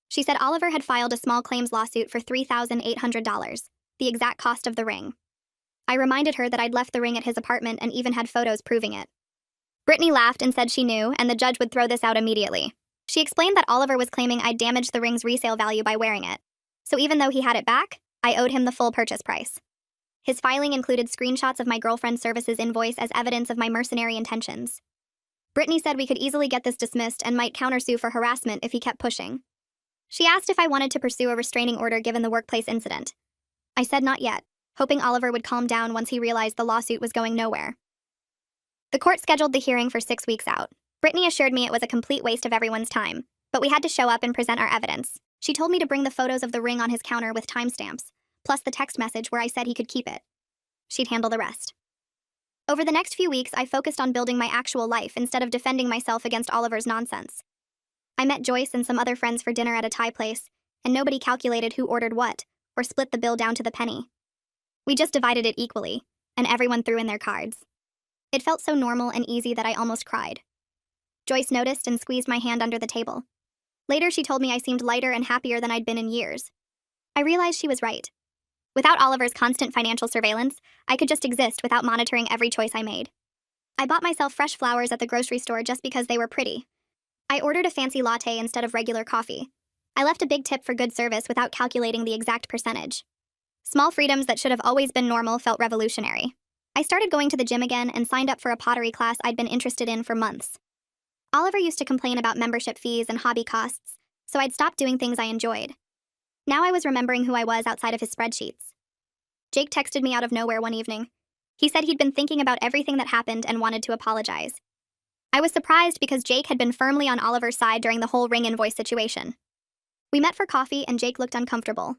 She said Oliver had filed a small claims lawsuit for $3,800, the exact cost of the ring. I reminded her that I'd left the ring at his apartment and even had photos proving it. Brittany laughed and said she knew, and the judge would throw this out immediately. She explained that Oliver was claiming I'd damaged the ring's resale value by wearing it. So even though he had it back, I owed him the full purchase price. His filing included screenshots of my girlfriend's services invoice as evidence of my mercenary intentions. Brittany said we could easily get this dismissed and might countersue for harassment if he kept pushing. She asked if I wanted to pursue a restraining order given the workplace incident. I said not yet, hoping Oliver would calm down once he realized the lawsuit was going nowhere. The court scheduled the hearing for 6 weeks out. Brittany assured me it was a complete waste of everyone's time, but we had to show up and present our evidence. She told me to bring the photos of the ring on his counter with timestamps, plus the text message where I said he could keep it. She'd handle the rest. Over the next few weeks, I focused on building my actual life instead of defending myself against Oliver's nonsense. I met Joyce and some other friends for dinner at a Thai place, and nobody calculated who ordered what, or split the bill down to the penny. We just divided it equally, and everyone threw in their cards. It felt so normal and easy that I almost cried. Joyce noticed and squeezed my hand under the table. Later, she told me I seemed lighter and happier than I'd been in years. I realized she was right. Without Oliver's constant financial surveillance, I could just exist without monitoring every choice I made. I bought myself fresh flowers at the grocery store just because they were pretty. I ordered a fancy latte instead of regular coffee. I left a big tip for good service without calculating the exact percentage. Small freedoms that should have always been normal felt revolutionary. I started going to the gym again and signed up for a pottery class I'd been interested in for months. Oliver used to complain about membership fees and hobby costs, so I'd stopped doing things I enjoyed. Now I was remembering who I was outside of his spreadsheets. Jake texted me out of nowhere one evening. He said he'd been thinking about everything that happened and wanted to apologize. I was surprised because Jake had been firmly on Oliver's side during the whole ring invoice situation. We met for coffee and Jake looked uncomfortable.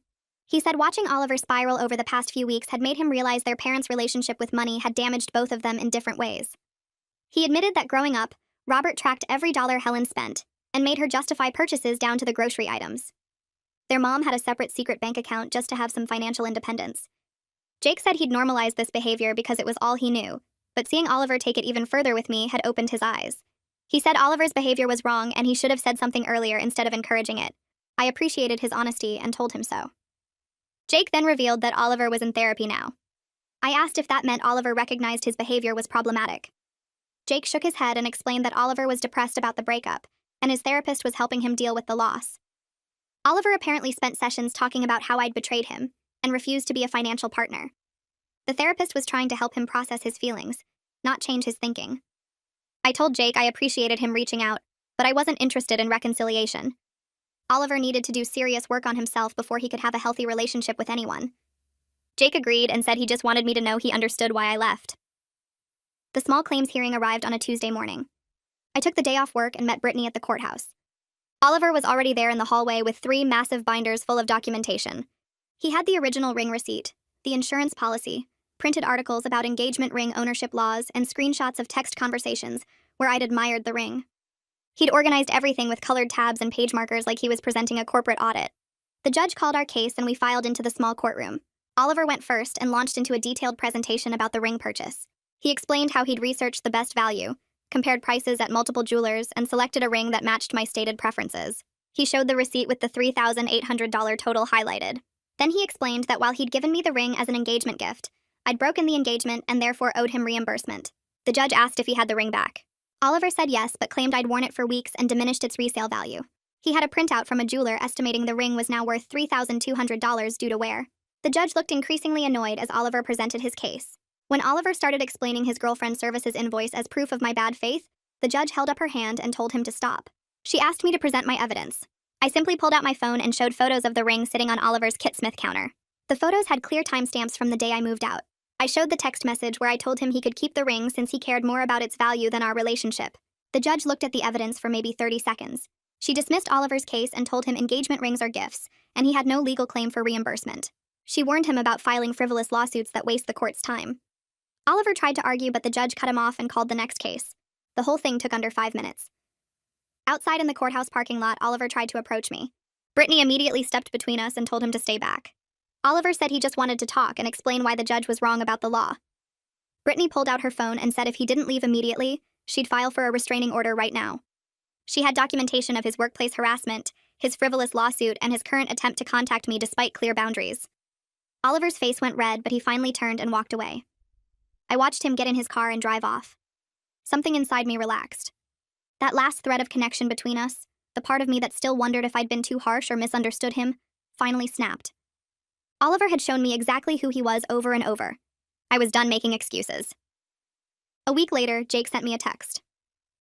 He said watching Oliver spiral over the past few weeks had made him realize their parents' relationship with money had damaged both of them in different ways. He admitted that growing up, Robert tracked every dollar Helen spent and made her justify purchases down to the grocery items. Their mom had a separate secret bank account just to have some financial independence. Jake said he'd normalized this behavior because it was all he knew, but seeing Oliver take it even further with me had opened his eyes. He said Oliver's behavior was wrong and he should have said something earlier instead of encouraging it. I appreciated his honesty and told him so. Jake then revealed that Oliver was in therapy now. I asked if that meant Oliver recognized his behavior was problematic. Jake shook his head and explained that Oliver was depressed about the breakup, and his therapist was helping him deal with the loss. Oliver apparently spent sessions talking about how I'd betrayed him and refused to be a financial partner. The therapist was trying to help him process his feelings, not change his thinking. I told Jake I appreciated him reaching out, but I wasn't interested in reconciliation. Oliver needed to do serious work on himself before he could have a healthy relationship with anyone. Jake agreed and said he just wanted me to know he understood why I left. The small claims hearing arrived on a Tuesday morning. I took the day off work and met Brittany at the courthouse. Oliver was already there in the hallway with 3 massive binders full of documentation. He had the original ring receipt, the insurance policy, printed articles about engagement ring ownership laws, and screenshots of text conversations where I'd admired the ring. He'd organized everything with colored tabs and page markers like he was presenting a corporate audit. The judge called our case and we filed into the small courtroom. Oliver went first and launched into a detailed presentation about the ring purchase. He explained how he'd researched the best value, compared prices at multiple jewelers, and selected a ring that matched my stated preferences. He showed the receipt with the $3,800 total highlighted. Then he explained that while he'd given me the ring as an engagement gift, I'd broken the engagement and therefore owed him reimbursement. The judge asked if he had the ring back. Oliver said yes, but claimed I'd worn it for weeks and diminished its resale value. He had a printout from a jeweler estimating the ring was now worth $3,200 due to wear. The judge looked increasingly annoyed as Oliver presented his case. When Oliver started explaining his girlfriend's services invoice as proof of my bad faith, the judge held up her hand and told him to stop. She asked me to present my evidence. I simply pulled out my phone and showed photos of the ring sitting on Oliver's Kit Smith counter. The photos had clear timestamps from the day I moved out. I showed the text message where I told him he could keep the ring since he cared more about its value than our relationship. The judge looked at the evidence for maybe 30 seconds. She dismissed Oliver's case and told him engagement rings are gifts, and he had no legal claim for reimbursement. She warned him about filing frivolous lawsuits that waste the court's time. Oliver tried to argue, but the judge cut him off and called the next case. The whole thing took under 5 minutes. Outside in the courthouse parking lot, Oliver tried to approach me. Brittany immediately stepped between us and told him to stay back. Oliver said he just wanted to talk and explain why the judge was wrong about the law. Brittany pulled out her phone and said if he didn't leave immediately, she'd file for a restraining order right now. She had documentation of his workplace harassment, his frivolous lawsuit, and his current attempt to contact me despite clear boundaries. Oliver's face went red, but he finally turned and walked away. I watched him get in his car and drive off. Something inside me relaxed. That last thread of connection between us, the part of me that still wondered if I'd been too harsh or misunderstood him, finally snapped. Oliver had shown me exactly who he was over and over. I was done making excuses. A week later, Jake sent me a text.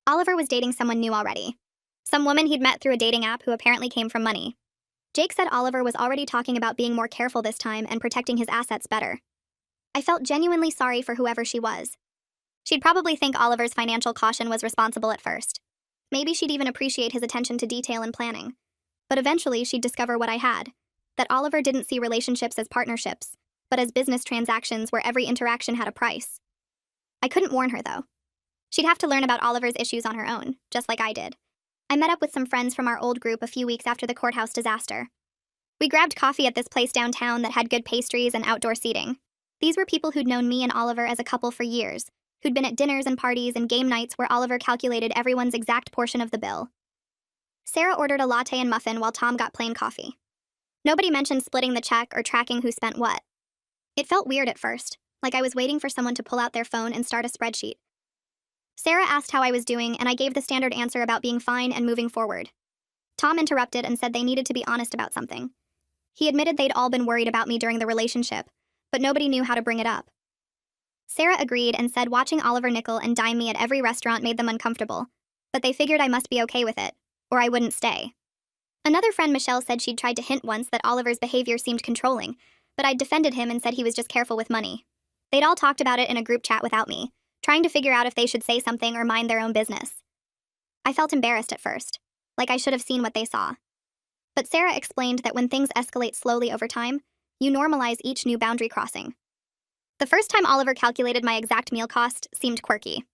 Oliver was dating someone new already. Some woman he'd met through a dating app who apparently came from money. Jake said Oliver was already talking about being more careful this time and protecting his assets better. I felt genuinely sorry for whoever she was. She'd probably think Oliver's financial caution was responsible at first. Maybe she'd even appreciate his attention to detail and planning. But eventually she'd discover what I had, that Oliver didn't see relationships as partnerships, but as business transactions where every interaction had a price. I couldn't warn her, though. She'd have to learn about Oliver's issues on her own, just like I did. I met up with some friends from our old group a few weeks after the courthouse disaster. We grabbed coffee at this place downtown that had good pastries and outdoor seating. These were people who'd known me and Oliver as a couple for years, who'd been at dinners and parties and game nights where Oliver calculated everyone's exact portion of the bill. Sarah ordered a latte and muffin while Tom got plain coffee. Nobody mentioned splitting the check or tracking who spent what. It felt weird at first, like I was waiting for someone to pull out their phone and start a spreadsheet. Sarah asked how I was doing, and I gave the standard answer about being fine and moving forward. Tom interrupted and said they needed to be honest about something. He admitted they'd all been worried about me during the relationship, but nobody knew how to bring it up. Sarah agreed and said watching Oliver nickel and dime me at every restaurant made them uncomfortable, but they figured I must be okay with it, or I wouldn't stay. Another friend, Michelle, said she'd tried to hint once that Oliver's behavior seemed controlling, but I'd defended him and said he was just careful with money. They'd all talked about it in a group chat without me, trying to figure out if they should say something or mind their own business. I felt embarrassed at first, like I should have seen what they saw. But Sarah explained that when things escalate slowly over time, you normalize each new boundary crossing. The first time Oliver calculated my exact meal cost seemed quirky.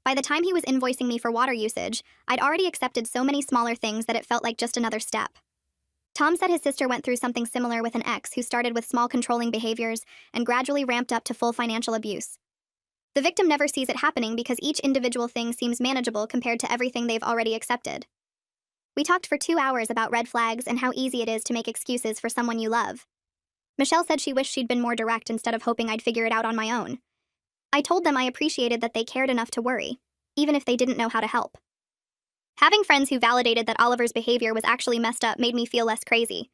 By the time he was invoicing me for water usage, I'd already accepted so many smaller things that it felt like just another step. Tom said his sister went through something similar with an ex who started with small controlling behaviors and gradually ramped up to full financial abuse. The victim never sees it happening because each individual thing seems manageable compared to everything they've already accepted. We talked for 2 hours about red flags and how easy it is to make excuses for someone you love. Michelle said she wished she'd been more direct instead of hoping I'd figure it out on my own. I told them I appreciated that they cared enough to worry, even if they didn't know how to help. Having friends who validated that Oliver's behavior was actually messed up made me feel less crazy.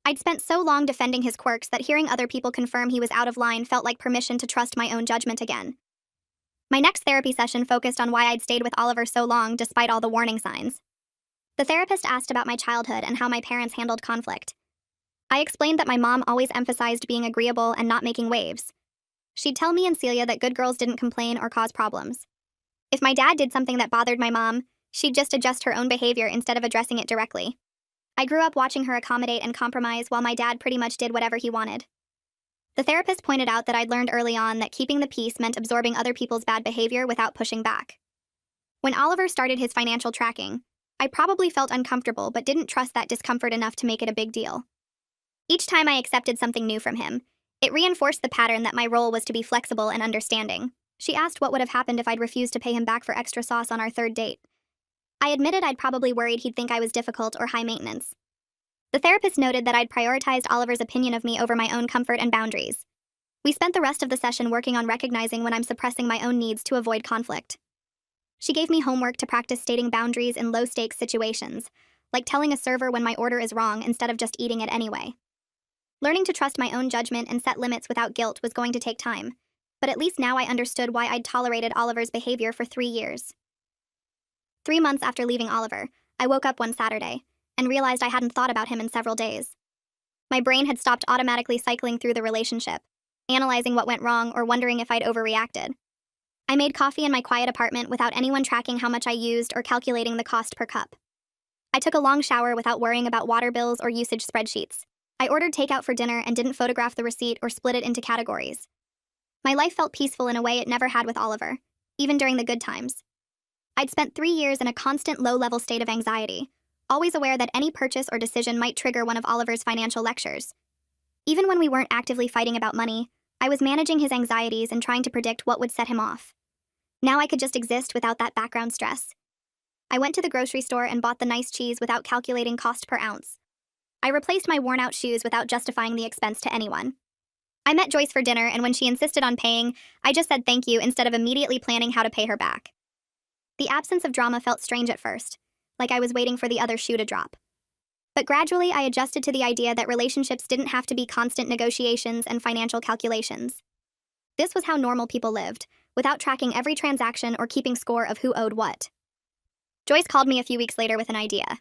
I'd spent so long defending his quirks that hearing other people confirm he was out of line felt like permission to trust my own judgment again. My next therapy session focused on why I'd stayed with Oliver so long despite all the warning signs. The therapist asked about my childhood and how my parents handled conflict. I explained that my mom always emphasized being agreeable and not making waves. She'd tell me and Celia that good girls didn't complain or cause problems. If my dad did something that bothered my mom, she'd just adjust her own behavior instead of addressing it directly. I grew up watching her accommodate and compromise while my dad pretty much did whatever he wanted. The therapist pointed out that I'd learned early on that keeping the peace meant absorbing other people's bad behavior without pushing back. When Oliver started his financial tracking, I probably felt uncomfortable but didn't trust that discomfort enough to make it a big deal. Each time I accepted something new from him, it reinforced the pattern that my role was to be flexible and understanding. She asked what would have happened if I'd refused to pay him back for extra sauce on our third date. I admitted I'd probably worried he'd think I was difficult or high maintenance. The therapist noted that I'd prioritized Oliver's opinion of me over my own comfort and boundaries. We spent the rest of the session working on recognizing when I'm suppressing my own needs to avoid conflict. She gave me homework to practice stating boundaries in low-stakes situations, like telling a server when my order is wrong instead of just eating it anyway. Learning to trust my own judgment and set limits without guilt was going to take time, but at least now I understood why I'd tolerated Oliver's behavior for 3 years. 3 months after leaving Oliver, I woke up one Saturday and realized I hadn't thought about him in several days. My brain had stopped automatically cycling through the relationship, analyzing what went wrong or wondering if I'd overreacted. I made coffee in my quiet apartment without anyone tracking how much I used or calculating the cost per cup. I took a long shower without worrying about water bills or usage spreadsheets. I ordered takeout for dinner and didn't photograph the receipt or split it into categories. My life felt peaceful in a way it never had with Oliver, even during the good times. I'd spent 3 years in a constant low-level state of anxiety, always aware that any purchase or decision might trigger one of Oliver's financial lectures. Even when we weren't actively fighting about money, I was managing his anxieties and trying to predict what would set him off. Now I could just exist without that background stress. I went to the grocery store and bought the nice cheese without calculating cost per ounce. I replaced my worn-out shoes without justifying the expense to anyone. I met Joyce for dinner, and when she insisted on paying, I just said thank you instead of immediately planning how to pay her back. The absence of drama felt strange at first, like I was waiting for the other shoe to drop. But gradually, I adjusted to the idea that relationships didn't have to be constant negotiations and financial calculations. This was how normal people lived, without tracking every transaction or keeping score of who owed what. Joyce called me a few weeks later with an idea.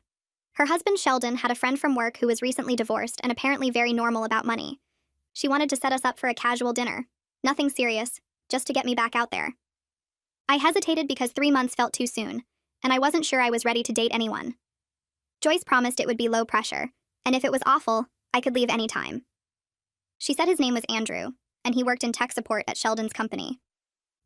Her husband, Sheldon, had a friend from work who was recently divorced and apparently very normal about money. She wanted to set us up for a casual dinner. Nothing serious, just to get me back out there. I hesitated because 3 months felt too soon, and I wasn't sure I was ready to date anyone. Joyce promised it would be low pressure, and if it was awful, I could leave any time. She said his name was Andrew, and he worked in tech support at Sheldon's company.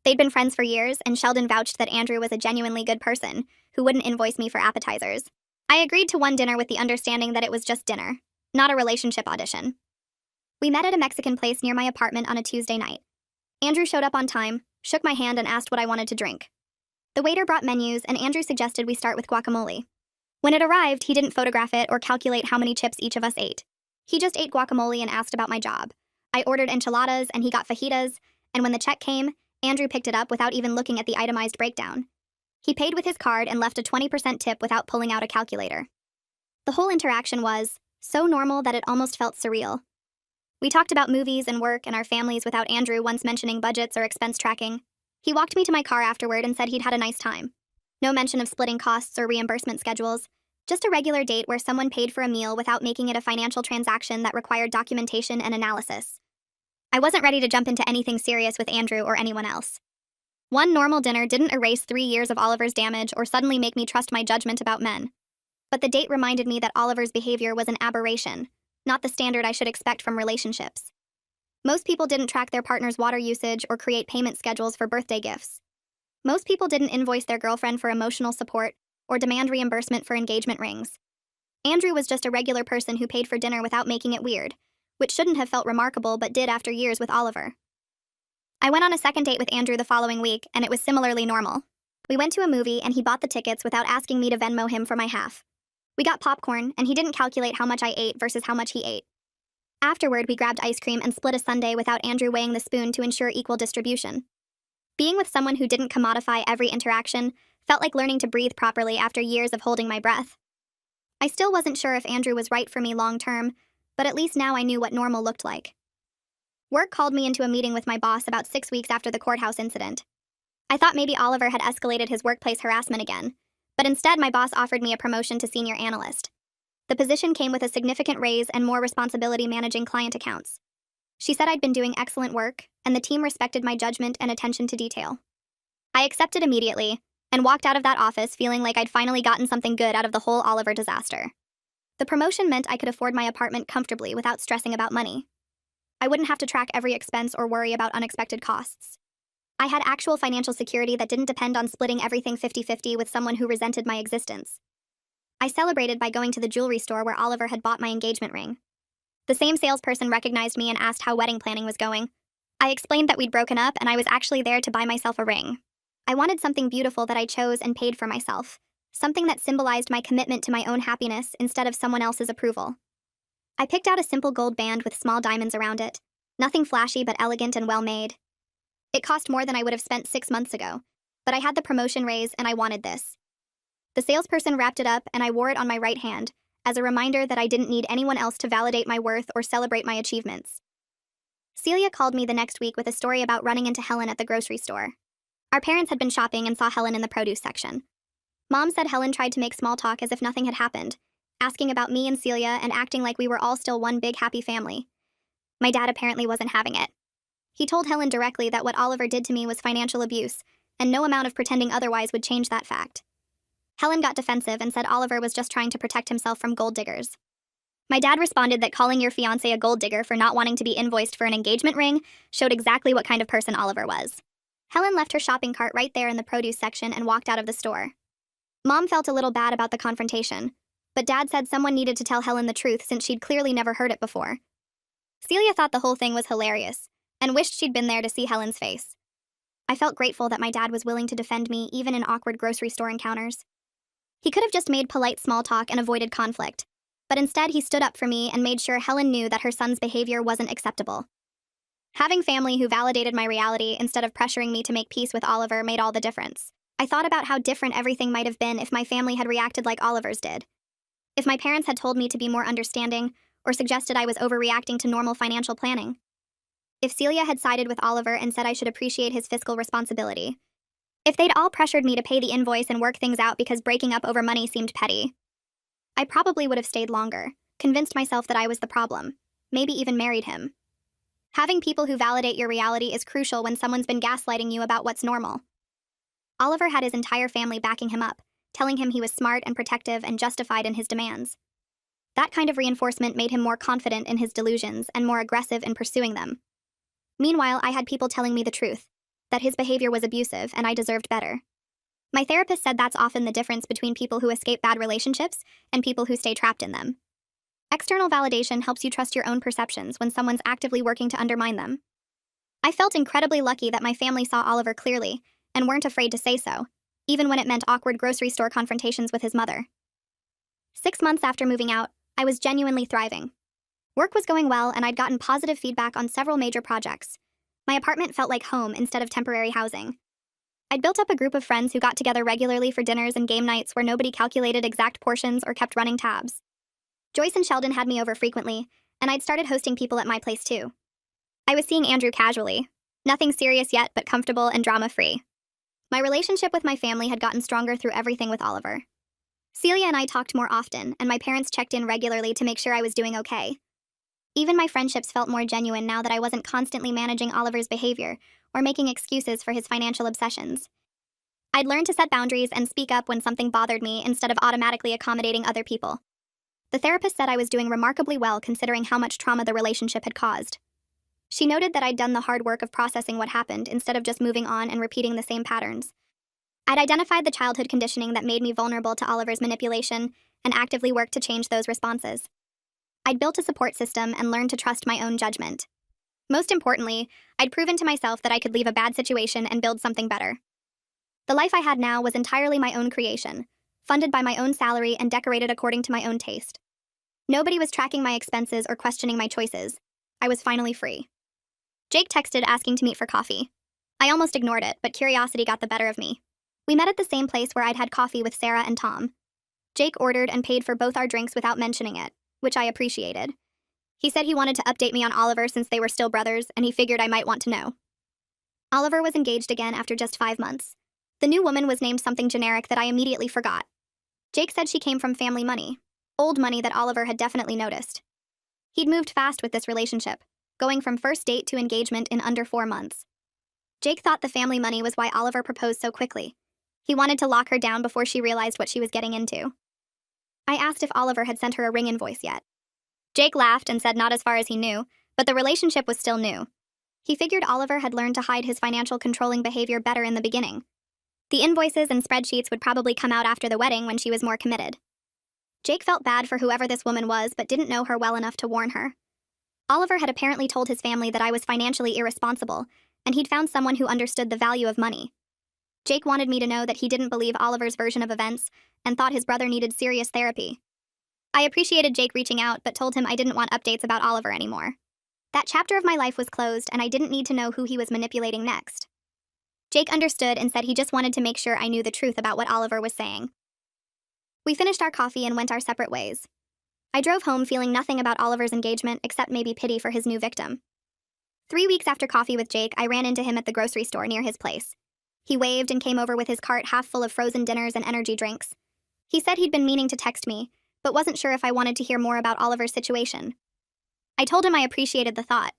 They'd been friends for years, and Sheldon vouched that Andrew was a genuinely good person who wouldn't invoice me for appetizers. I agreed to one dinner with the understanding that it was just dinner. not a relationship audition. We met at a Mexican place near my apartment on a Tuesday night. Andrew showed up on time, shook my hand, and asked what I wanted to drink. The waiter brought menus, and Andrew suggested we start with guacamole. When it arrived, he didn't photograph it or calculate how many chips each of us ate. He just ate guacamole and asked about my job. I ordered enchiladas, and he got fajitas, and when the check came, Andrew picked it up without even looking at the itemized breakdown. He paid with his card and left a 20% tip without pulling out a calculator. The whole interaction was so normal that it almost felt surreal. We talked about movies and work and our families without Andrew once mentioning budgets or expense tracking. He walked me to my car afterward and said he'd had a nice time. No mention of splitting costs or reimbursement schedules, just a regular date where someone paid for a meal without making it a financial transaction that required documentation and analysis. I wasn't ready to jump into anything serious with Andrew or anyone else. One normal dinner didn't erase 3 years of Oliver's damage or suddenly make me trust my judgment about men. But the date reminded me that Oliver's behavior was an aberration, not the standard I should expect from relationships. Most people didn't track their partner's water usage or create payment schedules for birthday gifts. Most people didn't invoice their girlfriend for emotional support or demand reimbursement for engagement rings. Andrew was just a regular person who paid for dinner without making it weird, which shouldn't have felt remarkable but did after years with Oliver. I went on a second date with Andrew the following week, and it was similarly normal. We went to a movie, and he bought the tickets without asking me to Venmo him for my half. We got popcorn, and he didn't calculate how much I ate versus how much he ate. Afterward, we grabbed ice cream and split a sundae without Andrew weighing the spoon to ensure equal distribution. Being with someone who didn't commodify every interaction felt like learning to breathe properly after years of holding my breath. I still wasn't sure if Andrew was right for me long term, but at least now I knew what normal looked like. Work called me into a meeting with my boss about 6 weeks after the courthouse incident. I thought maybe Oliver had escalated his workplace harassment again, but instead my boss offered me a promotion to senior analyst. The position came with a significant raise and more responsibility managing client accounts. She said I'd been doing excellent work, and the team respected my judgment and attention to detail. I accepted immediately, and walked out of that office feeling like I'd finally gotten something good out of the whole Oliver disaster. The promotion meant I could afford my apartment comfortably without stressing about money. I wouldn't have to track every expense or worry about unexpected costs. I had actual financial security that didn't depend on splitting everything 50-50 with someone who resented my existence. I celebrated by going to the jewelry store where Oliver had bought my engagement ring. The same salesperson recognized me and asked how wedding planning was going. I explained that we'd broken up and I was actually there to buy myself a ring. I wanted something beautiful that I chose and paid for myself, something that symbolized my commitment to my own happiness instead of someone else's approval. I picked out a simple gold band with small diamonds around it, nothing flashy but elegant and well-made. It cost more than I would have spent 6 months ago, but I had the promotion raise and I wanted this. The salesperson wrapped it up and I wore it on my right hand, as a reminder that I didn't need anyone else to validate my worth or celebrate my achievements. Celia called me the next week with a story about running into Helen at the grocery store. Our parents had been shopping and saw Helen in the produce section. Mom said Helen tried to make small talk as if nothing had happened, asking about me and Celia and acting like we were all still one big happy family. My dad apparently wasn't having it. He told Helen directly that what Oliver did to me was financial abuse, and no amount of pretending otherwise would change that fact. Helen got defensive and said Oliver was just trying to protect himself from gold diggers. My dad responded that calling your fiancé a gold digger for not wanting to be invoiced for an engagement ring showed exactly what kind of person Oliver was. Helen left her shopping cart right there in the produce section and walked out of the store. Mom felt a little bad about the confrontation, but Dad said someone needed to tell Helen the truth since she'd clearly never heard it before. Celia thought the whole thing was hilarious, and wished she'd been there to see Helen's face. I felt grateful that my dad was willing to defend me even in awkward grocery store encounters. He could have just made polite small talk and avoided conflict, but instead he stood up for me and made sure Helen knew that her son's behavior wasn't acceptable. Having family who validated my reality instead of pressuring me to make peace with Oliver made all the difference. I thought about how different everything might have been if my family had reacted like Oliver's did. If my parents had told me to be more understanding, or suggested I was overreacting to normal financial planning. If Celia had sided with Oliver and said I should appreciate his fiscal responsibility. If they'd all pressured me to pay the invoice and work things out because breaking up over money seemed petty. I probably would have stayed longer, convinced myself that I was the problem, maybe even married him. Having people who validate your reality is crucial when someone's been gaslighting you about what's normal. Oliver had his entire family backing him up, telling him he was smart and protective and justified in his demands. That kind of reinforcement made him more confident in his delusions and more aggressive in pursuing them. Meanwhile, I had people telling me the truth, that his behavior was abusive and I deserved better. My therapist said that's often the difference between people who escape bad relationships and people who stay trapped in them. External validation helps you trust your own perceptions when someone's actively working to undermine them. I felt incredibly lucky that my family saw Oliver clearly and weren't afraid to say so, even when it meant awkward grocery store confrontations with his mother. 6 months after moving out, I was genuinely thriving. Work was going well, and I'd gotten positive feedback on several major projects. My apartment felt like home instead of temporary housing. I'd built up a group of friends who got together regularly for dinners and game nights where nobody calculated exact portions or kept running tabs. Joyce and Sheldon had me over frequently, and I'd started hosting people at my place too. I was seeing Andrew casually. Nothing serious yet, but comfortable and drama-free. My relationship with my family had gotten stronger through everything with Oliver. Celia and I talked more often, and my parents checked in regularly to make sure I was doing okay. Even my friendships felt more genuine now that I wasn't constantly managing Oliver's behavior or making excuses for his financial obsessions. I'd learned to set boundaries and speak up when something bothered me instead of automatically accommodating other people. The therapist said I was doing remarkably well considering how much trauma the relationship had caused. She noted that I'd done the hard work of processing what happened instead of just moving on and repeating the same patterns. I'd identified the childhood conditioning that made me vulnerable to Oliver's manipulation and actively worked to change those responses. I'd built a support system and learned to trust my own judgment. Most importantly, I'd proven to myself that I could leave a bad situation and build something better. The life I had now was entirely my own creation, funded by my own salary and decorated according to my own taste. Nobody was tracking my expenses or questioning my choices. I was finally free. Jake texted asking to meet for coffee. I almost ignored it, but curiosity got the better of me. We met at the same place where I'd had coffee with Sarah and Tom. Jake ordered and paid for both our drinks without mentioning it, which I appreciated. He said he wanted to update me on Oliver since they were still brothers, and he figured I might want to know. Oliver was engaged again after just 5 months. The new woman was named something generic that I immediately forgot. Jake said she came from family money, old money that Oliver had definitely noticed. He'd moved fast with this relationship, going from first date to engagement in under 4 months. Jake thought the family money was why Oliver proposed so quickly. He wanted to lock her down before she realized what she was getting into. I asked if Oliver had sent her a ring invoice yet. Jake laughed and said not as far as he knew, but the relationship was still new. He figured Oliver had learned to hide his financial controlling behavior better in the beginning. The invoices and spreadsheets would probably come out after the wedding when she was more committed. Jake felt bad for whoever this woman was, but didn't know her well enough to warn her. Oliver had apparently told his family that I was financially irresponsible, and he'd found someone who understood the value of money. Jake wanted me to know that he didn't believe Oliver's version of events and thought his brother needed serious therapy. I appreciated Jake reaching out, but told him I didn't want updates about Oliver anymore. That chapter of my life was closed, and I didn't need to know who he was manipulating next. Jake understood and said he just wanted to make sure I knew the truth about what Oliver was saying. We finished our coffee and went our separate ways. I drove home feeling nothing about Oliver's engagement except maybe pity for his new victim. 3 weeks after coffee with Jake, I ran into him at the grocery store near his place. He waved and came over with his cart half full of frozen dinners and energy drinks. He said he'd been meaning to text me, but wasn't sure if I wanted to hear more about Oliver's situation. I told him I appreciated the thought,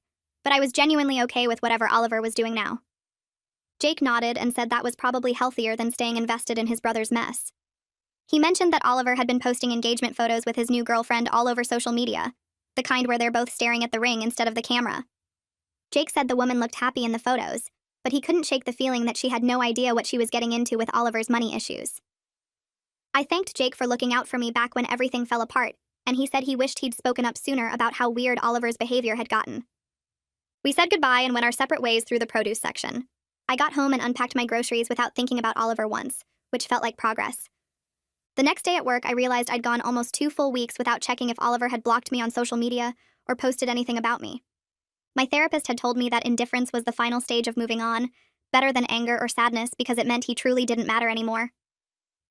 but I was genuinely okay with whatever Oliver was doing now. Jake nodded and said that was probably healthier than staying invested in his brother's mess. He mentioned that Oliver had been posting engagement photos with his new girlfriend all over social media, the kind where they're both staring at the ring instead of the camera. Jake said the woman looked happy in the photos, but he couldn't shake the feeling that she had no idea what she was getting into with Oliver's money issues. I thanked Jake for looking out for me back when everything fell apart, and he said he wished he'd spoken up sooner about how weird Oliver's behavior had gotten. We said goodbye and went our separate ways through the produce section. I got home and unpacked my groceries without thinking about Oliver once, which felt like progress. The next day at work, I realized I'd gone almost 2 full weeks without checking if Oliver had blocked me on social media or posted anything about me. My therapist had told me that indifference was the final stage of moving on, better than anger or sadness because it meant he truly didn't matter anymore.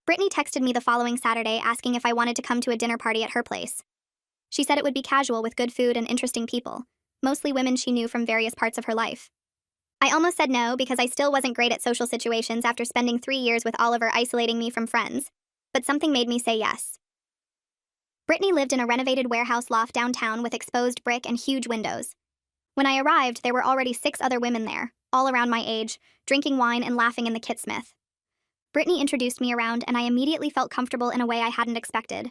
Brittany texted me the following Saturday asking if I wanted to come to a dinner party at her place. She said it would be casual with good food and interesting people, mostly women she knew from various parts of her life. I almost said no because I still wasn't great at social situations after spending 3 years with Oliver isolating me from friends, but something made me say yes. Brittany lived in a renovated warehouse loft downtown with exposed brick and huge windows. When I arrived, there were already 6 other women there, all around my age, drinking wine and laughing in the Kitsmith. Brittany introduced me around, and I immediately felt comfortable in a way I hadn't expected.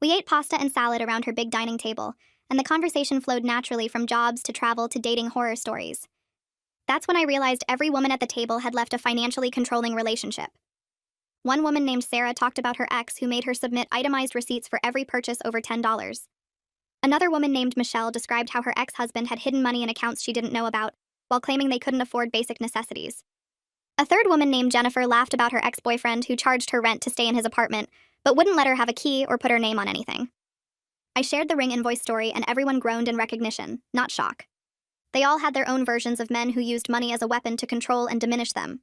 We ate pasta and salad around her big dining table, and the conversation flowed naturally from jobs to travel to dating horror stories. That's when I realized every woman at the table had left a financially controlling relationship. One woman named Sarah talked about her ex who made her submit itemized receipts for every purchase over $10. Another woman named Michelle described how her ex-husband had hidden money in accounts she didn't know about, while claiming they couldn't afford basic necessities. A third woman named Jennifer laughed about her ex-boyfriend who charged her rent to stay in his apartment, but wouldn't let her have a key or put her name on anything. I shared the ring invoice story and everyone groaned in recognition, not shock. They all had their own versions of men who used money as a weapon to control and diminish them.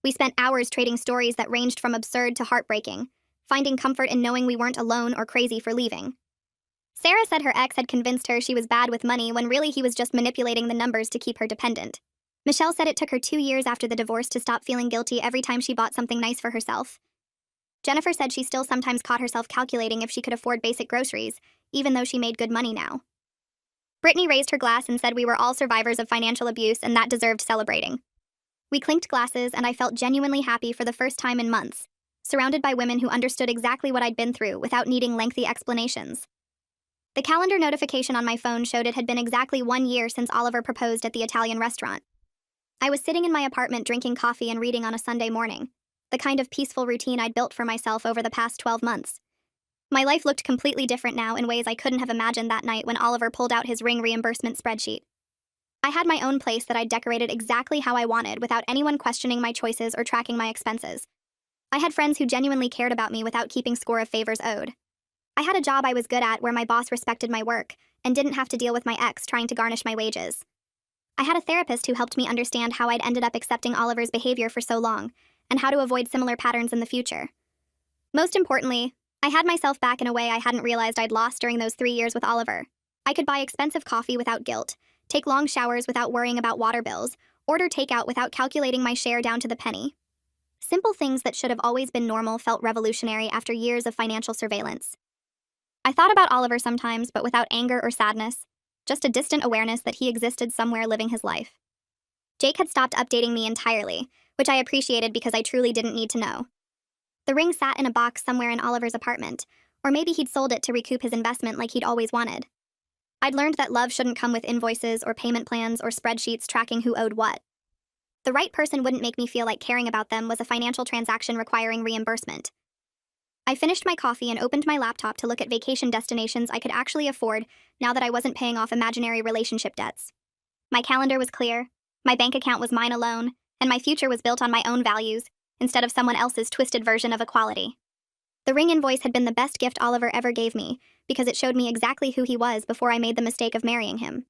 We spent hours trading stories that ranged from absurd to heartbreaking, finding comfort in knowing we weren't alone or crazy for leaving. Sarah said her ex had convinced her she was bad with money when really he was just manipulating the numbers to keep her dependent. Michelle said it took her 2 years after the divorce to stop feeling guilty every time she bought something nice for herself. Jennifer said she still sometimes caught herself calculating if she could afford basic groceries, even though she made good money now. Brittany raised her glass and said we were all survivors of financial abuse and that deserved celebrating. We clinked glasses and I felt genuinely happy for the first time in months, surrounded by women who understood exactly what I'd been through without needing lengthy explanations. The calendar notification on my phone showed it had been exactly 1 year since Oliver proposed at the Italian restaurant. I was sitting in my apartment drinking coffee and reading on a Sunday morning, the kind of peaceful routine I'd built for myself over the past 12 months. My life looked completely different now in ways I couldn't have imagined that night when Oliver pulled out his ring reimbursement spreadsheet. I had my own place that I'd decorated exactly how I wanted without anyone questioning my choices or tracking my expenses. I had friends who genuinely cared about me without keeping score of favors owed. I had a job I was good at where my boss respected my work and didn't have to deal with my ex trying to garnish my wages. I had a therapist who helped me understand how I'd ended up accepting Oliver's behavior for so long and how to avoid similar patterns in the future. Most importantly, I had myself back in a way I hadn't realized I'd lost during those 3 years with Oliver. I could buy expensive coffee without guilt, take long showers without worrying about water bills, order takeout without calculating my share down to the penny. Simple things that should have always been normal felt revolutionary after years of financial surveillance. I thought about Oliver sometimes, but without anger or sadness, just a distant awareness that he existed somewhere living his life. Jake had stopped updating me entirely, which I appreciated because I truly didn't need to know. The ring sat in a box somewhere in Oliver's apartment, or maybe he'd sold it to recoup his investment like he'd always wanted. I'd learned that love shouldn't come with invoices or payment plans or spreadsheets tracking who owed what. The right person wouldn't make me feel like caring about them was a financial transaction requiring reimbursement. I finished my coffee and opened my laptop to look at vacation destinations I could actually afford now that I wasn't paying off imaginary relationship debts. My calendar was clear, my bank account was mine alone, and my future was built on my own values instead of someone else's twisted version of equality. The ring invoice had been the best gift Oliver ever gave me because it showed me exactly who he was before I made the mistake of marrying him.